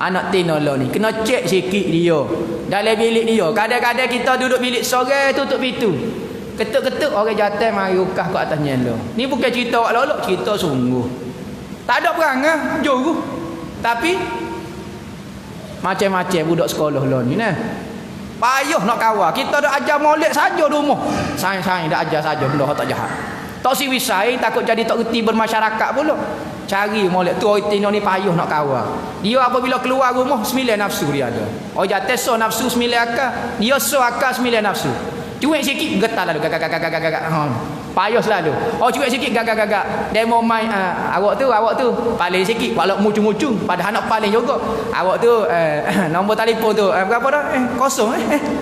Anak Tino ni kena cek sikit dia dalam bilik dia. Kadang-kadang kita duduk bilik sore tutup pintu, ketuk-ketuk orang jatuh mari ukah ke atas nyelo. Ni bukan cerita wak lolok, cerita sungguh. Tak ada perangai juru, tapi macam-macam budak sekolah ni payah nak kawal. Kita dah ajar molek saja di rumah, saing-saing dah ajar saja benda tak jahat. Tak si wisai takut jadi tak reti bermasyarakat pula. Cari molek tu orang Tino ni payah nak kawal. Dia apabila keluar rumah 9 nafsu dia ada. Orang jatuh so nafsu 9 akal, dia so akal 9 nafsu. Cuek sikit getar lalu gagak. Payah selalu. Cuek sikit gagak. Demo main awak tu paling sikit walau mucung-mucung padahal nak paling juga. Awak tu nombor telefon tu berapa dah? Kosong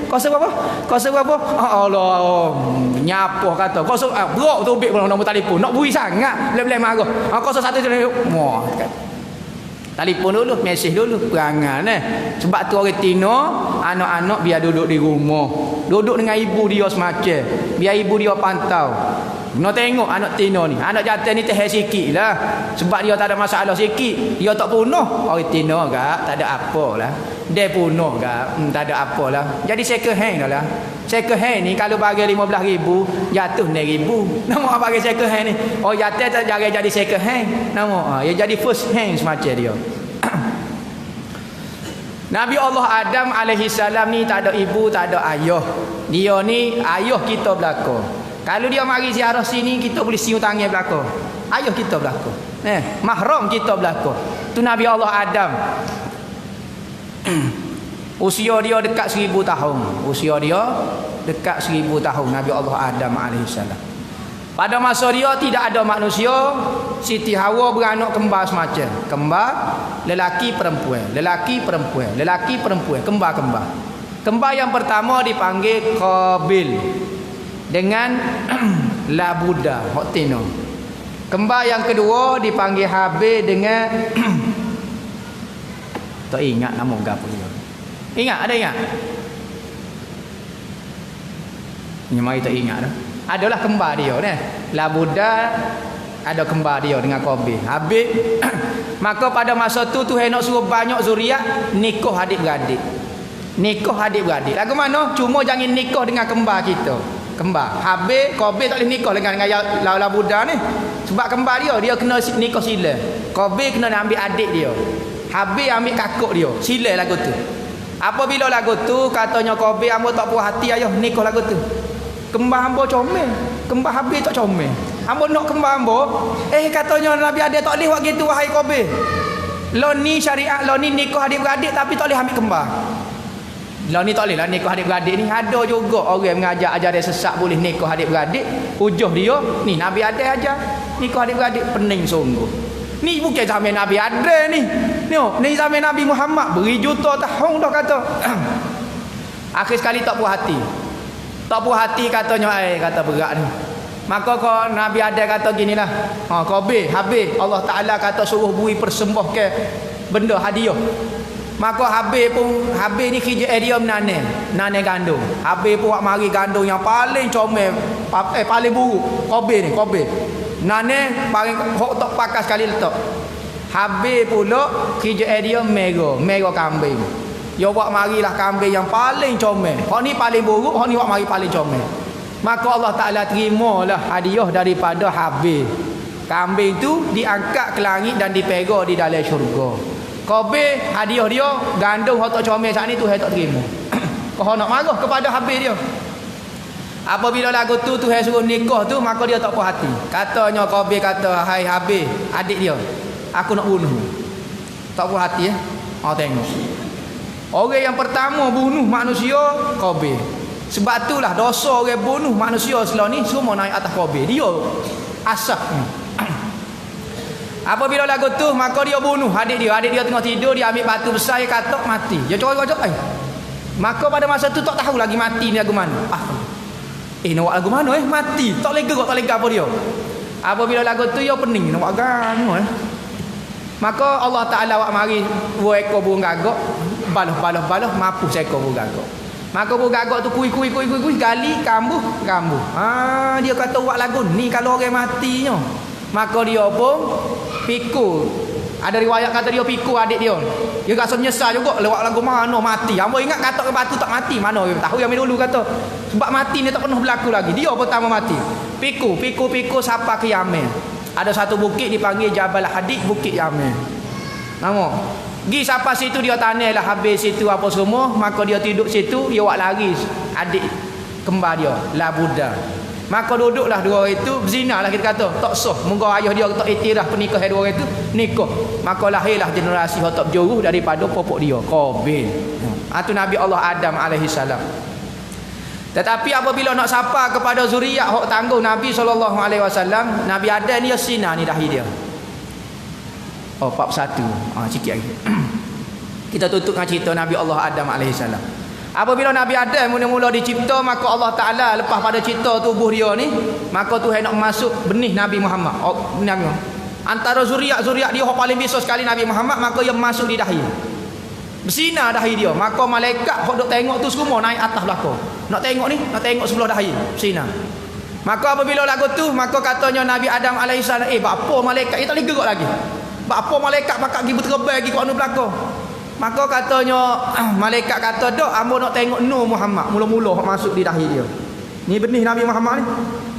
berapa? Kosong berapa? Allah. Nyapoh kata. Kosong brok tu ambil nombor telefon. Nak bui sangat. Boleh marah. 01 tu. Wah. Telefon dulu, mesej dulu, perangan Sebab tu orang Tino, anak-anak biar duduk di rumah. Duduk dengan ibu dia semacam. Biar ibu dia pantau. Nak tengok anak Tino ni. Anak jantan ni teh sikit lah. Sebab dia tak ada masalah sikit. Dia tak punah. Orang Tino tak ada apa lah. Dia punah tak ada apa lah. Jadi second hand lah. Second hand ni kalau bagi 15,000 jatuh 6,000. Nama bagi second hand ni. Jatuh tak jangan jadi second hand. Nama dia jadi first hand semacam dia. Nabi Allah Adam alaihi salam ni tak ada ibu, tak ada ayah. Dia ni ayah kita belaka. Kalau dia mari ziarah sini, kita boleh siung tangan belaka. Ayah kita belaka. Mahram kita belaka. Tu Nabi Allah Adam. Usia dia dekat 1000 tahun. Usia dia dekat 1000 tahun Nabi Allah Adam alaihissalam. Pada masa dia tidak ada manusia. Siti Hawa beranak kembar semacam. Kembar lelaki perempuan, lelaki perempuan, lelaki perempuan, kembar-kembar. Kembar yang pertama dipanggil Qabil dengan Labuda, hok tino. Kembar yang kedua dipanggil Habil dengan tak ingat nama gapo dia. Ingat, ada ingat? Ni mari tak ingat dah. Adalah kembar dia ni. Labuda ada kembar dia dengan Qabil. Habis maka pada masa tu Tuhan nak suruh banyak zuriat nikah adik-beradik. Nikah adik-beradik. Lagu mana? Cuma jangan nikah dengan kembar kita. Kembar. Habis Qabil tak boleh nikah dengan Labuda ni. Sebab kembar dia kena nikah sila. Qabil kena ambil adik dia. Habis ambil kakak dia. Sila lagu tu. Apabila lagu tu katanya Qabil, hamba tak puas hati ayah nikah lagu tu. Kembar hamba comel, kembar habis tak comel. Hamba nak kembar hamba, katanya Nabi ada tak boleh buat gitu wahai Qabil. Lo ni syariat, lo ni nikah adik-beradik tapi tak boleh ambil kembar. Lo ni tak boleh lah nikah adik-beradik ni. Ada juga orang mengajar ajaran sesat boleh nikah adik-beradik. Hujah dia, ni Nabi ada ajar nikah adik-beradik, pening sungguh. Ni bukan zaman Nabi ada ni. Ni zaman Nabi Muhammad beri juta tahun dah kata. Akhir sekali tak puas hati. Tak puas hati katanya, kata berat ni. Maka kau Nabi ada kata ginilah. Qabil, habis Allah Taala kata suruh bui persembah ke benda hadiah. Maka habis ni kerja dia menanam gandum. Habis pun buat mari gandum yang paling comel, paling buruk. Qabil. Nanam paling hok tak pakai sekali letak. Habis pula kerja dia mega kambing. Dia buat marilah kambing yang paling comel. Hak ni paling buruk, hak ni buat mari paling comel. Maka Allah Taala terimalah hadiah daripada Habil. Kambing tu diangkat ke langit dan dipega di dalam syurga. Qabil hadiah dia gandum hak tak comel saat ni Tuhan tak terima. Kau nak marah kepada Habil dia. Apabila lagu tu Tuhan suruh nikah tu, maka dia tak puas hati. Katanya Qabil kata, "Hai Habil, adik dia, aku nak bunuh." Tak puas hati ya. Tengok. Orang yang pertama bunuh manusia Qabil. Sebab itulah dosa orang bunuh manusia selama ni semua naik atas Qabil. Dia asapnya. Apabila lagu tu maka dia bunuh adik dia. Adik dia tengah tidur, dia ambil batu besar, dia katok mati. Dia corok-corok. Maka pada masa tu tak tahu lagi mati ni lagu mana. Nak buat lagu mana mati. Tak lega kok, tak lega apa dia. Apabila lagu tu dia pening nak buat agama Maka Allah Taala buat mari dua ekor burung gagak, balah mampu seekor burung gagak. Maka burung gagak tu kui gali kambuh. Dia kata buat lagu ni kalau orang matinya. Maka dia pun pikul. Ada riwayat kata dia pikul adik dia. Dia rasa menyesal juga lewat lagu mana mati. Hamba ingat kata ke batu tak mati. Mana dia tahu yang dulu kata. Sebab mati ni tak pernah berlaku lagi. Dia pertama mati. Pikul sampai ke Yaman. Ada satu bukit dipanggil Jabal Hadid, Bukit Yaman. Nama. Gi sampai situ dia tanahlah habis situ apa semua, maka dia tidur situ, dia buat lari adik kembar dia, Labuda. Maka duduklah dua orang itu berzina lah kita kata. Tak sah. Moga ayah dia tak iktiraf pernikahan dua orang itu nikah. Maka lahirlah generasi yang tak berjuruh daripada popok dia, Qabil. Itu Nabi Allah Adam alaihi salam. Tetapi apabila nak sapa kepada zuriat hak tangguh Nabi SAW, Nabi Adam ni sina ni dahi dia. 41. Sikit lagi. Kita tutup dengan cerita Nabi Allah Adam AS. Apabila Nabi Adam mula-mula dicipta, maka Allah Ta'ala lepas pada cipta tubuh dia ni, maka Tuhan nak masuk benih Nabi Muhammad. Antara zuriat-zuriat dia yang paling besar sekali Nabi Muhammad, maka dia masuk di dahi. Bersinar dahi dia. Maka malaikat yang duk tengok tu semua naik atas belakang. Nak tengok ni, nak tengok sebelah dahi. Bersinar. Maka apabila lagu tu, maka katanya Nabi Adam AS, apa malaikat? Dia tak boleh gerak lagi. Apa malaikat pakak pergi berterbai pergi ke anu belakang. Maka katanya malaikat kata, "Dok, hamba nak tengok Nur Muhammad mula-mula masuk di dahi dia." Ni benih Nabi Muhammad ni.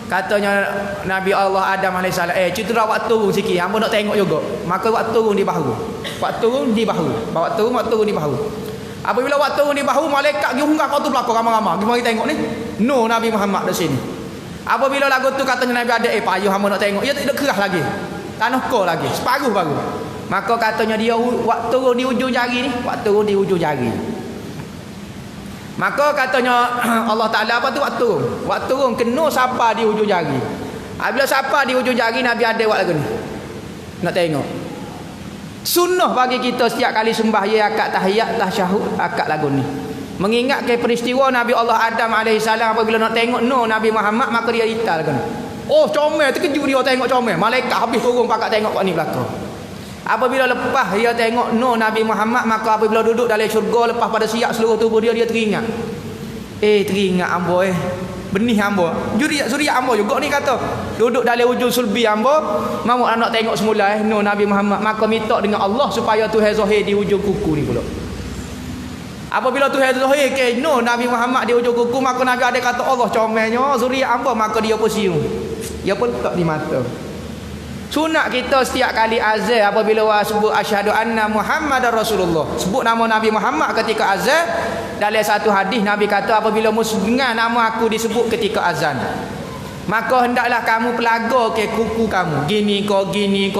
Katanya Nabi Allah Adam AS, cerita dah buat turun sikit, hamba nak tengok juga. Maka buat turun di bahu. Buat turun di bahu. Bawa turun di bahu. Apabila waktu turun di bahu, malaikat pergi hunggah kau tu belakang ramai-ramai. Pergi mari tengok ni. No Nabi Muhammad di sini. Apabila lagu tu katanya Nabi ada, payuh hamba nak tengok. Ia tidak kerah lagi. Tanah kau lagi. Separuh baru. Maka katanya dia waktu turun di ujung jari ni, waktu turun di ujung jari. Maka katanya Allah Ta'ala apa tu waktu turun? Waktu turun kena sapa di ujung jari. Bila sapa di ujung jari, Nabi ada buat lagu ni. Nak tengok. Sunnah bagi kita setiap kali sembahyang akad tahiyat tasyahud akad lagu ni. Mengingat ke peristiwa Nabi Allah Adam AS apabila nak tengok Nabi Muhammad, maka dia ital lagu ni. Oh comel, terkejut dia tengok comel. Malaikat habis turun pakat tengok kat ni belakang. Apabila lepas dia tengok Nabi Muhammad, maka apabila duduk dalam syurga, lepas pada siap seluruh tubuh dia teringat. Teringat ambo benih ambo. Suriat ambo juga ni kata. Duduk dalam ujung sulbi ambo, mau nak tengok semula Nabi Muhammad, maka minta dengan Allah supaya Tuhan zahir di ujung kuku ni pula. Apabila Tuhan zahir ke Nabi Muhammad di ujung kuku, maka Nabi ada kata Allah comelnya suriat ambo, maka dia pun siung. Dia pun letak di mata. Sunat kita setiap kali azan apabila sebut asyhadu anna Muhammadar Rasulullah, sebut nama Nabi Muhammad ketika azan. Dalam satu hadis Nabi kata apabila musnah nama aku disebut ketika azan, maka hendaklah kamu pelaga ke kuku kamu. Gini kau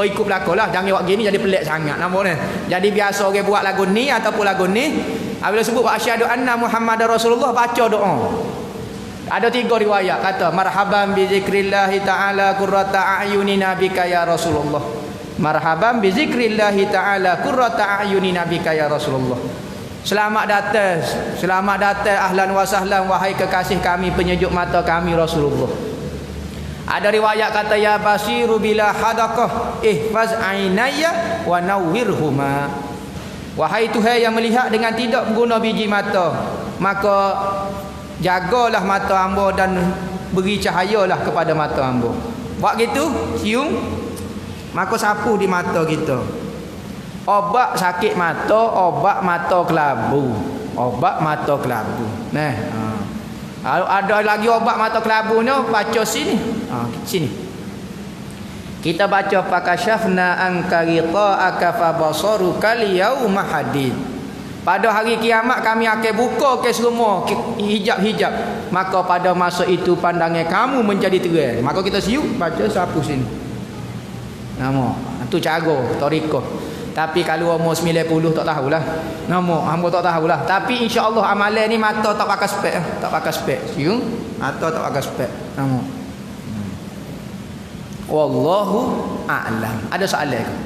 ikut belakalah. Jangan buat gini jadi pelik sangat nama ni. Jadi biasa orang buat lagu ni ataupun lagu ni, apabila sebut asyhadu anna Muhammadar Rasulullah, baca doa. Ada 3 riwayat kata marhaban bi zikrillahi ta'ala qurrata a'yuni nabika ya Rasulullah. Marhaban bi zikrillahi ta'ala qurrata a'yuni nabika ya Rasulullah. Selamat datang ahlan wa sahlan wahai kekasih kami, penyejuk mata kami Rasulullah. Ada riwayat kata ya basiru bila hadaqah ihfaz ainaya wa nawwirhuma. Wahai Tuhan yang melihat dengan tidak guna biji mata, maka jagalah mata hamba dan beri cahayalah kepada mata hamba. Buat gitu, cium, maka sapu di mata kita. Obat sakit mata, obat mata kelabu. Obat mata kelabu. Nah, ada lagi obat mata kelabu ni, baca sini. Sini. Kita baca fakashafna anka ghita'aka fa basaruka al-yawma hadid. Pada hari kiamat kami akan buka ke semua hijab-hijab, maka pada masa itu pandangan kamu menjadi terang. Maka kita siuk baca sapu sini. Nama tu cara tariqah. Tapi kalau umur 90 tak tahulah. Nama hamba tak tahulah. Tapi insya-Allah amalan ni mata tak pakai spek, tak pakai spek. Siuk mata tak pakai spek. Nama. Wallahu a'lam. Ada soalan ke?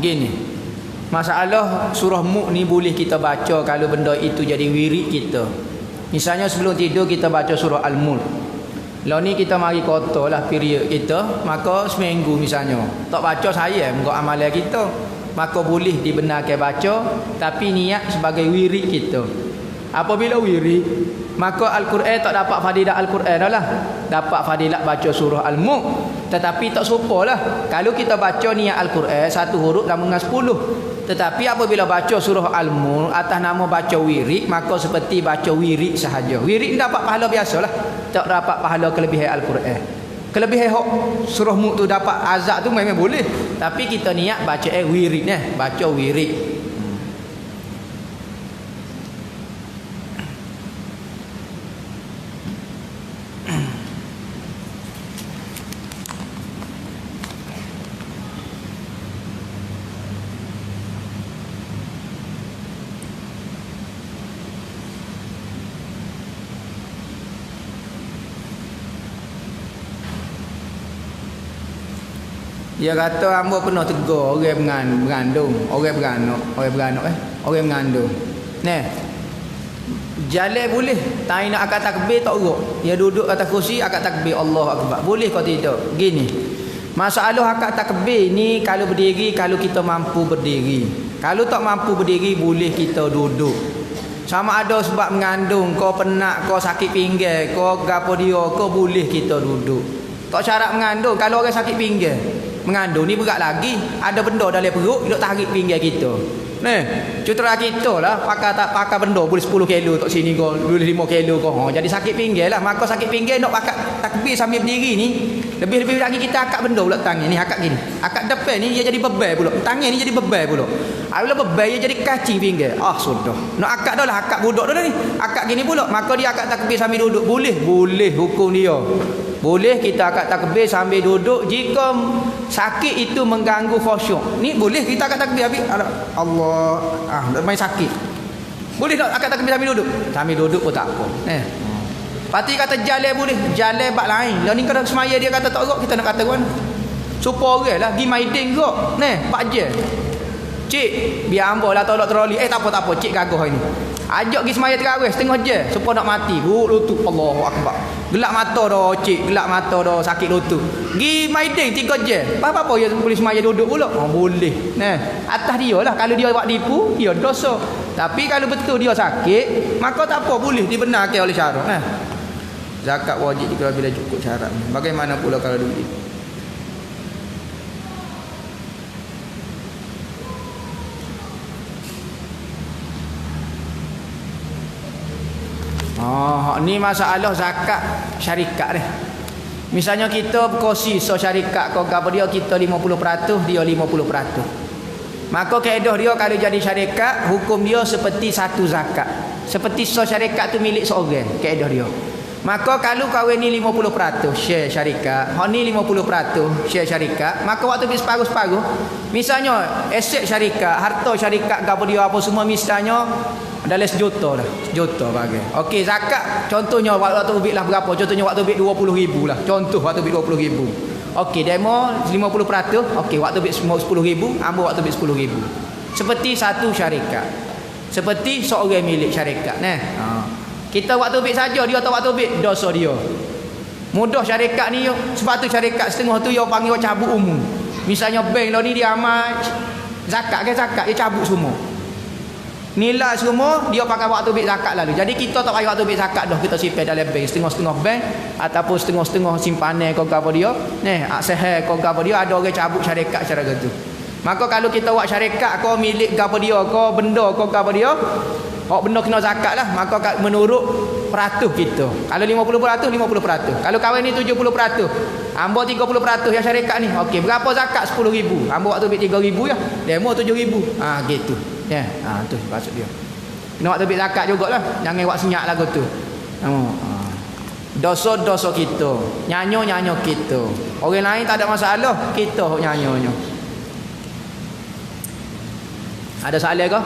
Gini. Masalah surah Mulk ni boleh kita baca kalau benda itu jadi wirid kita. Misalnya sebelum tidur kita baca surah Al-Mulk. Lah ni kita mari kota lah period kita, maka seminggu misalnya tak baca saya muka amalan kita, maka boleh dibenarkan baca, tapi niat sebagai wirid kita. Apabila wirid, maka Al-Quran tak dapat fadilat Al-Quran dah lah. Dapat fadilat baca surah Al-Mulk, tetapi tak serupalah kalau kita baca niat Al-Quran satu huruf dalam dengan 10. Tetapi apabila baca surah Al-Mulk atas nama baca wirid, maka seperti baca wirid sahaja. Wirid dapat pahala biasalah, tak dapat pahala kelebihan Al-Quran. Kelebihan surah Mulk tu dapat azab tu memang boleh, tapi kita niat baca wirid baca wirid. Dia kata hamba pernah tegur orang mengandung, orang mengandung. Jalan boleh, tak nak akad takbir tak urut. Dia duduk atas kursi akad takbir Allah Akbar. Boleh kau tidak? Gini. Masalah akad takbir ni kalau berdiri, kalau kita mampu berdiri. Kalau tak mampu berdiri boleh kita duduk. Sama ada sebab mengandung, kau penat, kau sakit pinggang, kau gapo dia, kau boleh kita duduk. Tak syarat mengandung. Kalau orang sakit pinggang, Mengandung ni berat lagi. Ada benda dalam perut, duk tarik pinggir kita. Cutera kita lah pakai benda boleh 10 kilo tok sini kau, boleh 5 kilo kau. Jadi sakit pinggir lah. Maka sakit pinggir nak pakai takbir sambil berdiri ni. Lebih-lebih lagi kita akak benda pula tangan ni, akak gini. Akak depan ni dia jadi beban pula. Tangan ni jadi beban pula. Apabila beban dia jadi kacing pinggir. Sudah. Nak akak dah lah, akak budak dah ni. Akak gini pula. Maka dia akak takbir sambil duduk. Boleh hukum dia. Boleh kita akak takbir sambil duduk jika sakit itu mengganggu khusyuk. Ni boleh kita akak takbir habis Allah main sakit. Boleh tak akak takbir sambil duduk? Sambil duduk pun tak apa. Pati kata jalan boleh, jalan bak lain. Lah ni kalau semaya dia kata tak rok, kita nak kata mana? Supaya orang lah gi maiding rok. Pak je. Cik, biar hamba lah tolak troli. Tak apa, cik gagah ini. Ajak pergi semaya terawih setengah je supaya nak mati. Lutut Allahu akbar. Gelak mata dah cik, gelak mata dah sakit lutut. Gi maiding 3 je. Apa ya boleh semaya duduk pula? Boleh. Atas dia lah kalau dia buat tipu, dia dosa. Tapi kalau betul dia sakit, maka tak apa, boleh dibenarkan oleh syarak. Zakat wajib jika bila cukup syarat. Bagaimana pula kalau duit? Ni masalah zakat syarikat deh. Misalnya kita berkongsi syarikat kau apa dia kita 50%, dia 50%. Maka kaedah dia kalau jadi syarikat, hukum dia seperti satu zakat. Seperti syarikat tu milik seorang, kaedah dia. Maka kalau kahwin ni 50% share syarikat, hak ni 50% share syarikat, maka waktu bagi separuh-separuh. Misalnya aset syarikat, harta syarikat gapo dia apa semua misalnya dalam sejuta dah. Sejuta bagi. Okey, zakat contohnya waktu ubik lah berapa? Contohnya waktu ubik 20,000 lah. Contoh waktu ubik 20,000. Okey, demo 50%. Okey, waktu ubik 10,000, ambil waktu ubik 10,000. Seperti satu syarikat. Seperti seorang milik syarikat, Kita waktu ubik saja, dia tak waktu ubik, dosa dia. Mudah syarikat ni, sebab tu syarikat setengah tu dia panggil cabut umum. Misalnya bank lah ni dia amal zakat ke zakat, dia cabut semua. Nilai semua dia pakai waktu ubik zakat lalu. Jadi kita tak payah waktu ubik zakat dah, kita simpan dalam bank, setengah-setengah bank ataupun setengah-setengah simpanan kau apa dia. Seher kau apa dia, ada orang cabut syarikat cara gitu. Maka kalau kita buat syarikat kau milik apa dia, kau benda kau apa dia, benda kena zakat lah, maka menurut peratus kita. Kalau 50%, 50%. Kalau kahwin ni 70%, ambil 30% yang syarikat ni. Okey, berapa zakat? 10,000. Ambil waktu bit 3,000 ya. Demo 7,000. Gitu. Tu maksud dia. Kena waktu bit zakat jugalah. Jangan buat senyap lagu tu. Dosa-dosa kita, nyanyo-nyanyo kita. Orang lain tak ada masalah, kita nyanyo-nyanyo. Ada soalan ke?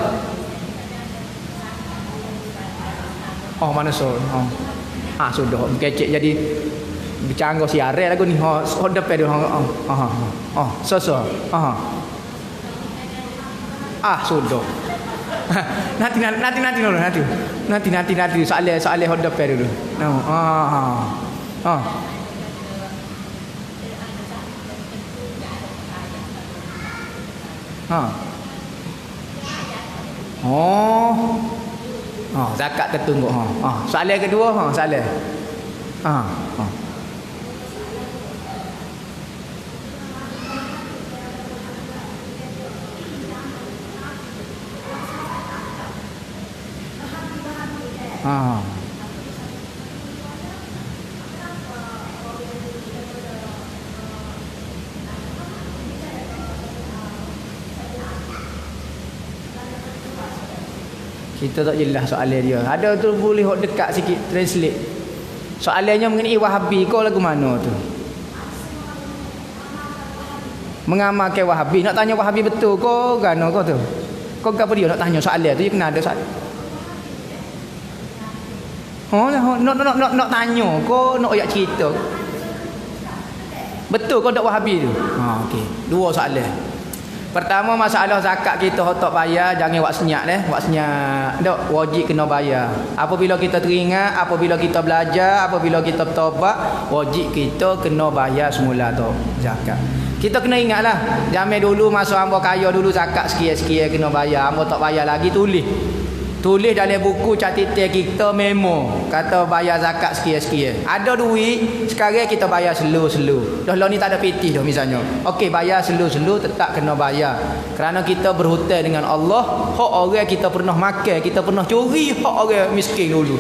Mana so? Sudah kecek jadi bercanggah siaran lagu ni. Depan dia. Sudah. Nanti soalan hot depan dulu. Zakat tertunggu. Soalan kedua, soalan. Kita tak jelas soalan dia. Ada tu boleh dekat sikit translate. Soalannya mengenai Wahabi, kau lagu mana tu? Mengamalkan Wahabi. Nak tanya Wahabi betul kau gano kau tu? Kau apa dia nak tanya soalan tu, dia kena ada soalan. Nak tanya kau, nak ayat cerita. Betul kau tak Wahabi tu? Okey. Dua soalan. Pertama masalah zakat kita tak bayar, jangan buat senyap buat senyap. Tak wajib kena bayar. Apabila kita teringat, apabila kita belajar, apabila kita bertaubat, wajib kita kena bayar semula tu zakat. Kita kena ingatlah, zaman dulu masa hamba kaya dulu zakat sikit-sikit kena bayar, hamba tak bayar lagi tulis. Tulis dalam buku catatan kita memo kata bayar zakat sekian-sekian. Ada duit sekarang kita bayar slow-slow. Dah lah ni tak ada pitih dah misalnya. Okey bayar slow-slow tetap kena bayar. Kerana kita berhutang dengan Allah, hak orang kita pernah makan, kita pernah curi hak orang miskin dulu.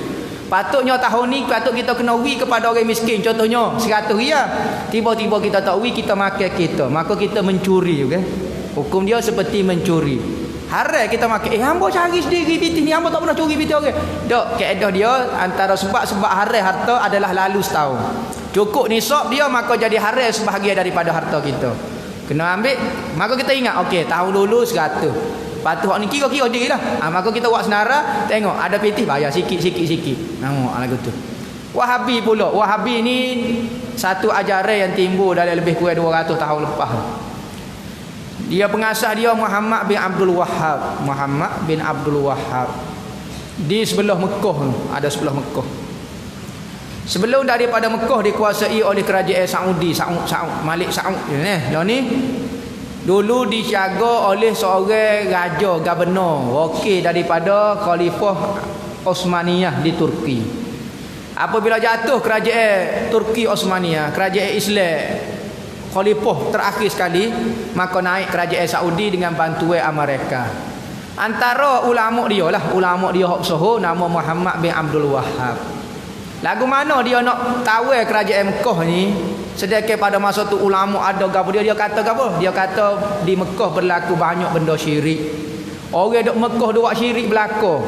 Patutnya tahun ni patut kita kena wi kepada orang miskin. Contohnya 100 riyal. Tiba-tiba kita tak wi, kita makan kita. Maka kita mencuri, okey. Hukum dia seperti mencuri. Haram kita makan. Hamba cari sendiri pitih ni, hamba tak pernah curi pitih orang. Dok, kaedah dia antara sebab haram harta adalah lalu setahun. Cukup nisab dia maka jadi haram sebahagian daripada harta kita. Kena ambil, maka kita ingat okey tahun dulu 100. Lepas tu hak ni kira-kira dirilah. Maka kita buat senara, tengok ada pitih bayar sikit. Nampak lagu tu. Wahabi pula. Wahabi ni satu ajaran yang timbul dalam lebih kurang 200 tahun lepas. Dia pengasas dia Muhammad bin Abdul Wahhab. Muhammad bin Abdul Wahhab. Di sebelah Mekah, ada sebelah Mekah. Sebelum daripada Mekah dikuasai oleh kerajaan Saudi, Malik Saud. Lah ni dulu dijaga oleh seorang raja gubernur wakil daripada Khalifah Osmaniyah di Turki. Apabila jatuh kerajaan Turki Osmaniyah, kerajaan Islam Khalifah terakhir sekali, maka naik kerajaan Saudi dengan bantuan Amerika. Antara ulama dia hak soho nama Muhammad bin Abdul Wahhab. Lagu mana dia nak tawar kerajaan Mekah ni, sedangkan pada masa tu ulama ada gapo dia kata gapo? Dia kata di Mekah berlaku banyak benda syirik. Orang duk Mekah duk buat syirik berlaku.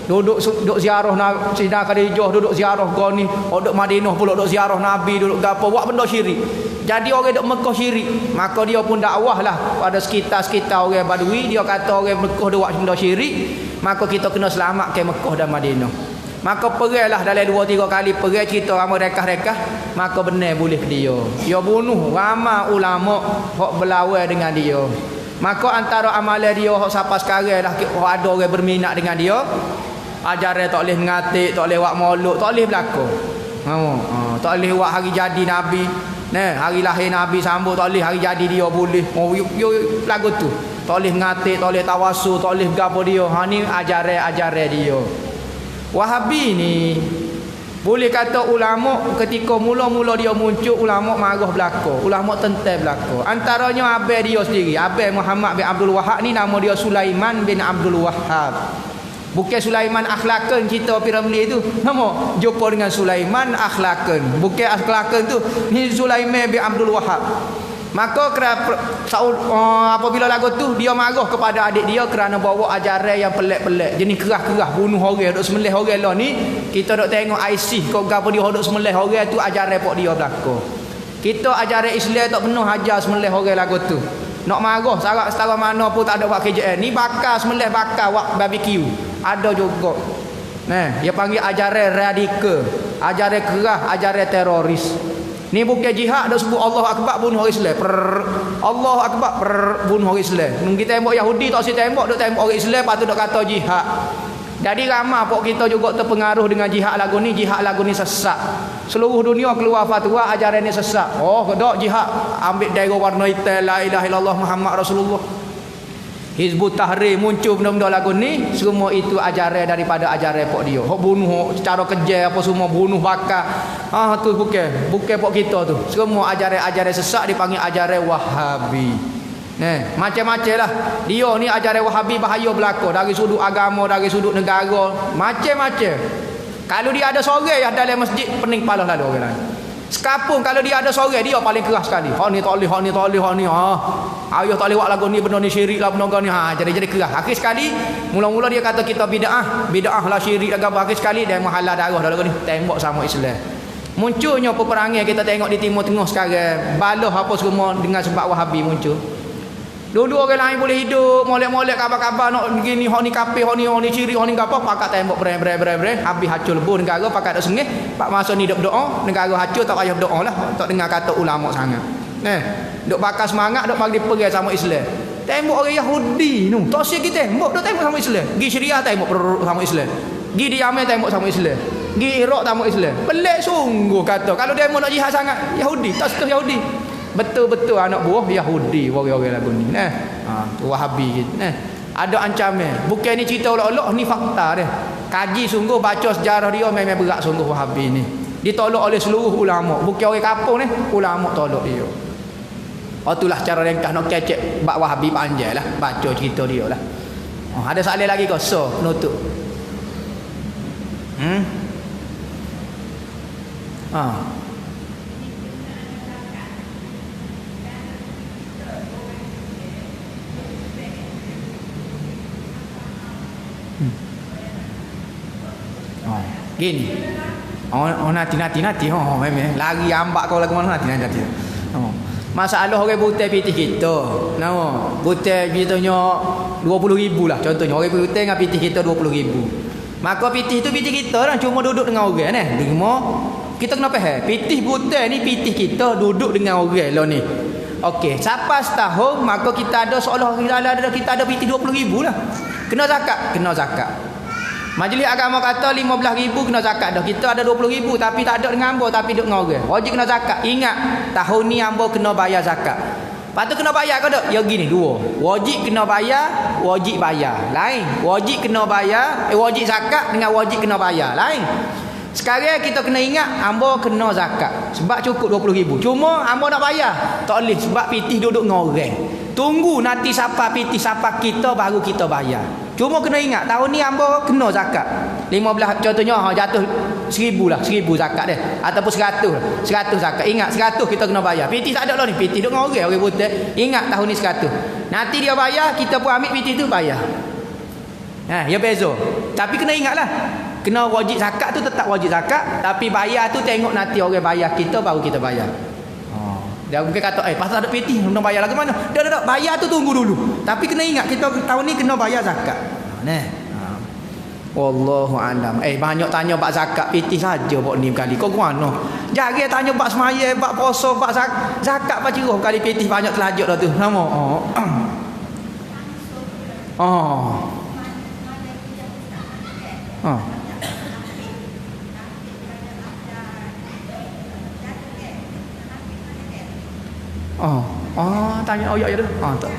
Duduk ziarah Sayyidina Khadijah, duduk ziarah Ghani, duduk Madinah pula duduk ziarah Nabi, duduk gapo buat benda syirik. Jadi orang duk Mekah syirik, maka dia pun dakwah lah pada sekitar orang Badui. Dia kata orang Mekah duk buat benda syirik, maka kita kena selamatkan Mekah dan Madinah. Maka pergilah dalam 2-3 kali pergi cerita ramai rekah-rekah, maka benar boleh dia. Dia bunuh ramai ulama hok berlawan dengan dia. Maka antara amalan dia hok sampai sekarang lah hok ada orang berminat dengan dia. Ajaran tak boleh mengatik, tak boleh buat maulud, tak boleh berlaku. Tak boleh buat hari jadi Nabi. Hari lahir Nabi sambut tak boleh, hari jadi dia boleh. Lagu tu. Tak boleh mengatik, tak boleh tawasul, tak boleh gapo dia. Ni ajaran dia. Wahabi ni boleh kata ulama ketika mula-mula dia muncul, ulama marah berlaku, ulama tentang berlaku. Antaranya abang dia sendiri, abang Muhammad bin Abdul Wahhab ni nama dia Sulaiman bin Abdul Wahhab. Bukan Sulaiman Akhlaqan cerita Piramli tu. Nama jumpa dengan Sulaiman Akhlaqan. Bukan Akhlaqan tu, ni Sulaiman bin Abdul Wahhab. Maka apabila lagu tu dia marah kepada adik dia kerana bawa ajaran yang pelik-pelik, jenis kerah-kerah bunuh orang, duk sembelih orang lah ni. Kita duk tengok ISIS kau gapo dia duk sembelih orang tu, ajaran pok dia berlaku. Kita ajaran Islam tak penuh ajar sembelih orang lagu tu. Nak marah setara mana pun tak ada buat kerjaan. Ni bakar sembelih bakar buat barbecue. Ada juga. Dia panggil ajaran radikal, ajaran kerah, ajaran teroris. Ni bukan jihad dak sebut Allah Akbar bunuh orang Islam. Allah Akbar bunuh orang Islam. Kita tembok Yahudi tak si tembok, duk tembok orang Islam, lepas tu duk kata jihad. Jadi ramai pok kita juga terpengaruh dengan jihad lagu ni. Jihad lagu ni sesat. Seluruh dunia keluar fatwa ajaran ni sesat. Kedok jihad ambil daerah warna hitam, la ilaha illallah Muhammad Rasulullah. Hizbut Tahrir muncul benda-benda lagu ni, semua itu ajaran daripada ajaran pok dia. Hok bunuh secara kejam apa semua, bunuh bakar. Tu bukan pok kita tu. Semua ajaran-ajaran sesat dipanggil ajaran Wahabi. Macam-macam lah. Dia ni ajaran Wahabi bahaya berlaku dari sudut agama, dari sudut negara, macam-macam. Kalau dia ada seorang yang dalam masjid, pening kepala lalu orang lain. Sekapung kalau dia ada seorang, dia paling keras sekali. Hak ni tak boleh, hak ni tak boleh, hak ni. Ayah tak boleh buat lagu ni, benda ni syirik lah, benda ni. Jadi keras. Akhir sekali, mula-mula dia kata kita bid'ah lah, syirik lah gapo. Akhir sekali dia menghalau darah dah lagu ni, tembak sama Islam. Munculnya peperangan kita tengok di Timur Tengah sekarang. Balah apa semua dengan sebab Wahabi muncul. Dulu orang lain boleh hidup, molek-molek kabar-kabar nak begini, hak ni kafir, hak ni syirik, hak ni gapo, pakat tembak bre, habis hancur lebuh negara, pakat dak sengih. Pak masa ni dak berdoa, negara hancur tak payah berdoa lah, tak dengar kata ulama sangat. Duk bakar semangat, duk bagi pergi sama Islam. Tembak orang Yahudi tu, tak sia kita tembak, duk tembak sama Islam. Gi Syria tembak sama Islam. Gi di Yaman tembak sama Islam. Gi Iraq tembak Islam. Pelik sungguh kata. Kalau dia mau nak jihad sangat, Yahudi, tak setuju Yahudi. Betul-betul anak buah Yahudi orang-orang lagu ni. Tu Wahabi gitu. Ada ancaman. Bukan ni cerita olok-olok, ni fakta dia. Kaji sungguh, baca sejarah dia memang berat sungguh Wahabi ni. Ditolak oleh seluruh ulama. Bukan orang kampung ni, ulama tolak dia. Itulah cara ringkas nak kecek bab Wahabi panjang lah. Baca cerita dia lah. Ada soalan lagi kau? So, penutup. Gini. Nanti. Memang lari ambak kau lagu mana nanti. Masalah orang butai pitih kita. Nama butai biasanya 20,000 lah contohnya. Orang butai dengan pitih kita 20,000. Maka pitih tu pitih kita lah, cuma duduk dengan orang ni. Kita kena faham. Pitih butai ni pitih kita duduk dengan orang lah ni. Okey, siapa setahun maka kita ada seolah kita ada pitih 20,000 lah. Kena zakat. Majlis agama kata 15,000 kena zakat dah. Kita ada 20,000 tapi tak ada dengan hamba, tapi duduk dengan orang. Wajib kena zakat. Ingat, tahun ni hamba kena bayar zakat. Lepas tu kena bayar ke tak? Ya gini, dua. Wajib kena bayar, wajib bayar. Lain. Wajib kena bayar, wajib zakat dengan wajib kena bayar. Lain. Sekarang kita kena ingat, hamba kena zakat. Sebab cukup 20,000. Cuma hamba nak bayar. Tak boleh sebab pitih duduk dengan orang. Tunggu nanti siapa pitih siapa kita baru kita bayar. Cuma kena ingat tahun ni hamba kena zakat 15 contohnya jatuh 1,000 lah, 1,000 zakat dia ataupun 100 zakat. Ingat 100 kita kena bayar. Pitih tak ada lah ni, pitih duk dengan orang buta. Ingat tahun ni 100. Nanti dia bayar, kita pun ambil pitih tu bayar. Ya beza. Tapi kena ingatlah, kena wajib zakat tu tetap wajib zakat, tapi bayar tu tengok nanti orang bayar kita baru kita bayar. Dia mungkin kata, pasal ada pitih, kena bayar lagi mana? Dah, bayar tu tunggu dulu. Tapi kena ingat, kita tahun ni kena bayar zakat. Wallahu alam. Banyak tanya bab zakat, pitih saja bab ni kali. Kau mana? Jangan tanya bab semaya, bab puasa, bab zakat apa cerah kali pitih banyak terlajak dah tu. Nama. Tanya ya tu. Tak.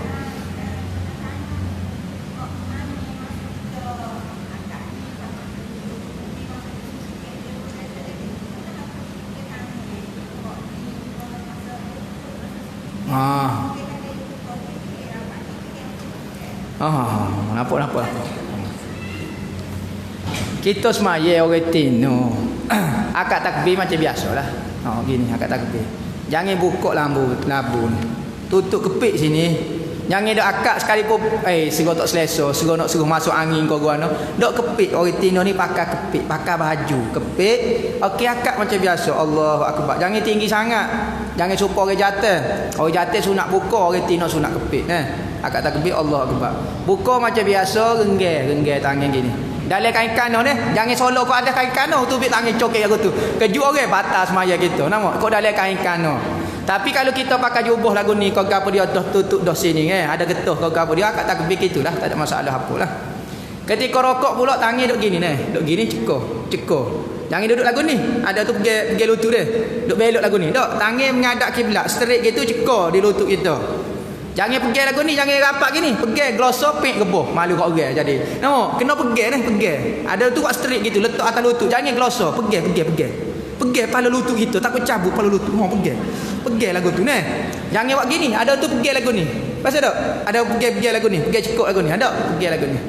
Nampak. Kita semaya orang Tino. Akad takbir macam biasalah. Gini akad takbir. Jangan buka lambu ni. Tutup kepit sini. Jangan ada akad sekalipun serah tak selesa, serah nak suruh masuk angin kau guna. Dok kepit orang Tino ni pakai kepit, pakai baju kepit. Okey akad macam biasa. Allahu akbar. Jangan tinggi sangat. Jangan supaya orang jatuh. Orang jatuh sunat buka, orang Tino sunat kepit. Akad takbir Allahu akbar. Buka macam biasa, renggai tangan gini. Dalam kain kano ni, jangan solo kau ada kain kano tu bit tangan cokek aku tu. Keju orang batas semaya kita. Nama kau dalam kain kano. Tapi kalau kita pakai jubah lagu ni, kau gapo dia dah tutup dah sini ada getah kau gapo dia akak tak kebik itulah, tak ada masalah apalah. Ketika rokok pula tangan duk gini duk gini cekor. Jangan duduk lagu ni. Ada tu pergi lutut dia. Duk belok lagu ni. Dok, tangan menghadap kiblat, straight gitu cekor di lutut kita. Jangan pergi lagu ni, jangan rapat gini. Pergi glosop pek geboh, malu kat orang jadi. Nampak? Kena pergi. Ada tu buat straight gitu, letak atas lutut. Jangan glosop, pergi pala lutut kita, takut cabut pala lutut. Pergi lagu tu ni. Jangan buat gini. Ada tu pergi lagu ni. Pasal tak? Ada pergi lagu ni. Pergi cekok lagu ni. Ada pergi lagu ni.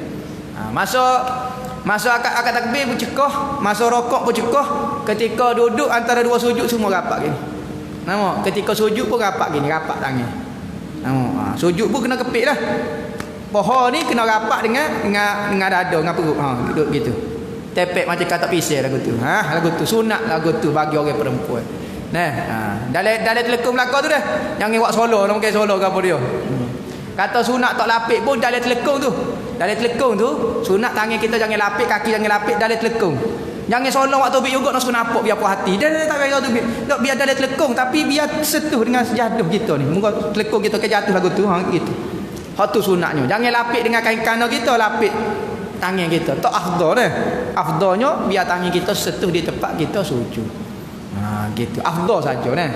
Masuk akad takbir pun cekoh, masuk rokok pun cekoh. Ketika duduk antara dua sujud semua rapat gini. Nampak? Ketika sujud pun rapat gini, rapat tangan. Nampak? Sujud pun kena kepit lah. Pohon ni kena rapat dengan dada, dengan perut. Duduk gitu. Tepek macam kata pisau lagu tu. Lagu tu sunat lagu tu bagi orang perempuan. Dalam telekung belakang tu dah. Jangan buat solo, nak pakai solo ke apa dia. Kata sunat tak lapik pun dalam telekung tu. Dalam telekung tu, sunat tangan kita jangan lapik, kaki jangan lapik dalam telekung. Jangan solong waktu tubik juga nak suruh nampak biar puas hati. Dah tak payah tubik. Tak biar dalam telekung tapi biar setuh dengan sejaduh kita ni. Moga telekung kita kejatuh lagu tu gitu. Hak tu sunatnya. Jangan lapik dengan kain kana kita, lapik tangan kita. Tak afdal dah. Afdalnya biar tangan kita setuh di tempat kita sujud. Gitu. Afdal saja nah.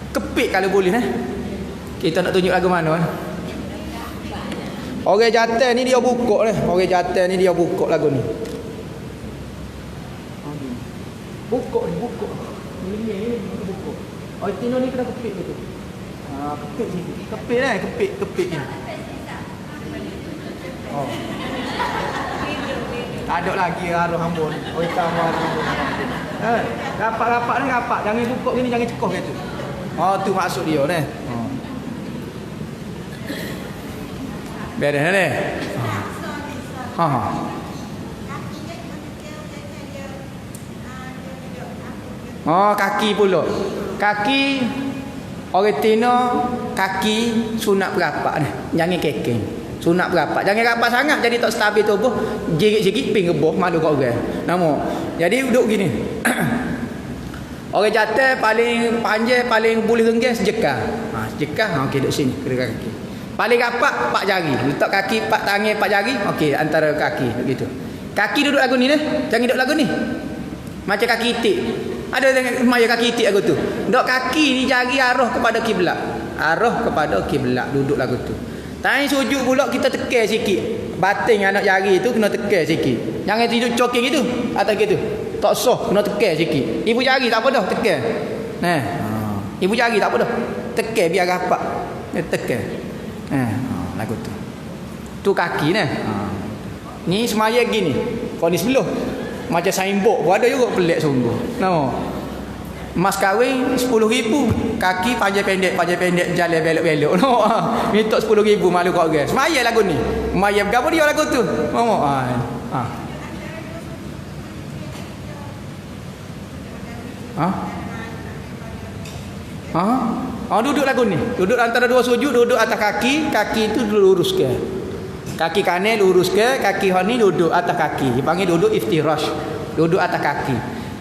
Kepit kalau boleh Kita nak tunjuk lagu mana Orang jantan ni dia buka Orang jantan ni dia buka lagu ni. Buka ni, buka. Ni buka. Oh, tino ni kena kepit gitu. Kepit sikit. Kepit ni. Oh. Ada lagi arah hambun. Oh, tambah hambun. Rapat-rapat ni rapat. Jangan buka gini, jangan cekoh gitu. Oh, tu maksud dia ni. Beres ni. Oh, kaki pula. Kaki orang Tino kaki sunat berapak ni. Jangan kekeng. Sunat berapak. Jangan rapat sangat jadi tak stabil tubuh. Jerit sikit ping keboh malu kat orang. Nama. Jadi duduk gini. Orang jatuh paling panjang paling boleh renggeng sejekah. Sejekah okey duduk sini kira kaki. Paling rapat 4 jari. Letak kaki 4 tangan 4 jari. Okey antara kaki begitu. Kaki duduk lagu ni Jangan duduk lagu ni. Macam kaki itik. Ada maya kaki itik aku tu. Dok kaki ni jari arah kepada kiblat. Arah kepada kiblat duduk lagu tu. Tangan sujud pula kita tekan sikit. Bating anak jari tu kena tekan sikit. Jangan tidur coking itu atas gitu. Tak sah kena tekan sikit. Ibu jari tak apa dah tekan. Ibu jari tak apa dah. Tekan biar rapat. Tekan. Lagu tu. Tu kaki ni semaya gini. Kau ni sebelah. Macam signboard pun ada juga pelik sungguh. Nama. Mas kahwin 10,000. Kaki panjang pendek jalan belok-belok. Minta 10,000 malu kat orang. Semaya lagu ni. Semaya berapa dia lagu tu? Mama. Duduk lagu ni. Duduk antara dua sujud, duduk atas kaki itu luruskan. Kaki kanan lurus ke, kaki ni duduk atas kaki. Dipanggil duduk iftirash. Duduk atas kaki.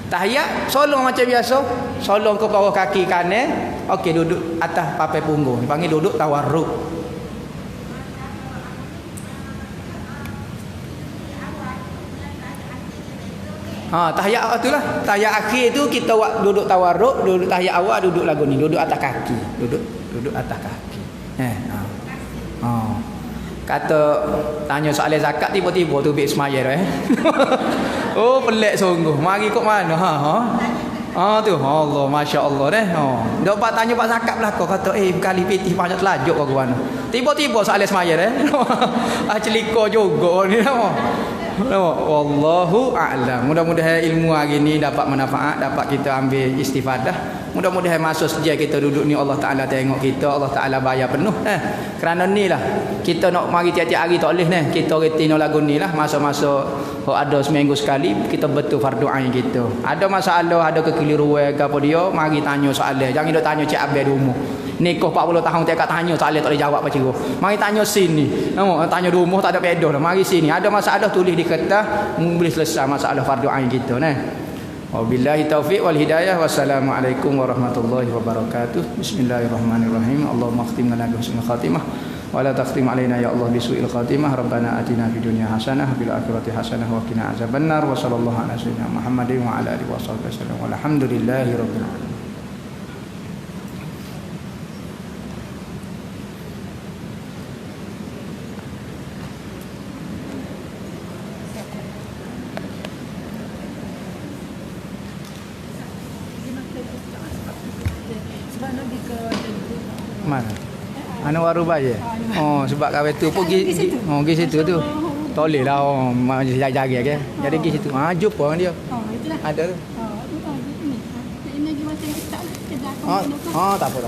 Tahiyat solong macam biasa, solong ke bawah kaki kanan. Okey, duduk atas papai punggung. Dipanggil duduk tawarruk. Tahiyat itulah. Tahiyat akhir tu kita buat duduk tawarruk, duduk tahiyat awal duduk lagu ni, duduk atas kaki. Duduk atas kaki. Kata tanya soalan zakat tiba-tiba tu bik semaya dah Oh pelik sungguh. Mari kok mana tu Allah masya-Allah dah. Dok pak tanya pak zakat belaka kata kali pitih banyak telajuk kau mana. Tiba-tiba soalan semaya dah. Celika juga ni wallahu a'lam. Mudah-mudahan ilmu hari ni dapat manfaat, dapat kita ambil istifadah. Mudah-mudahan masuk sejak kita duduk ni Allah Taala tengok kita, Allah Taala bayar penuh kerana ni lah kita nak mari tiap-tiap hari tak boleh kita retino lagu ni lah masa-masa ada seminggu sekali kita betul fardu ain kita. Ada masalah, ada kekeliruan ke apa dia, mari tanya soalan. Jangan duk tanya cik abang di rumah. Nikah 40 tahun tak tanya soalan tak boleh jawab apa cikgu. Mari tanya sini. Tanya di rumah tak ada pedoh dah. Mari sini. Ada masalah tulis di kertas, boleh selesai masalah fardu ain kita Wabillahi taufiq wal hidayah. Wassalamualaikum warahmatullahi wabarakatuh. Bismillahirrahmanirrahim. Allahumma khtim lana bi husnil khatimah wa la takhtim alaina ya Allah bi su'il khatimah. Rabbana atina fid dunya hasanah wa fil akhirati hasanah wa qina azabannar. Wa sallallahu ala sayyidina Muhammadin wa ala alihi washabbihi wasallam. Walhamdulillahi rabbil alamin. Mana? Anu waru baje. Sebab kawin tu pergi situ tu. Toleh lah macam jaga ke. Jadi pergi situ. Jumpa orang dia. Itulah. Ada tu. Ini lagi macam ketak lah. Tak apa.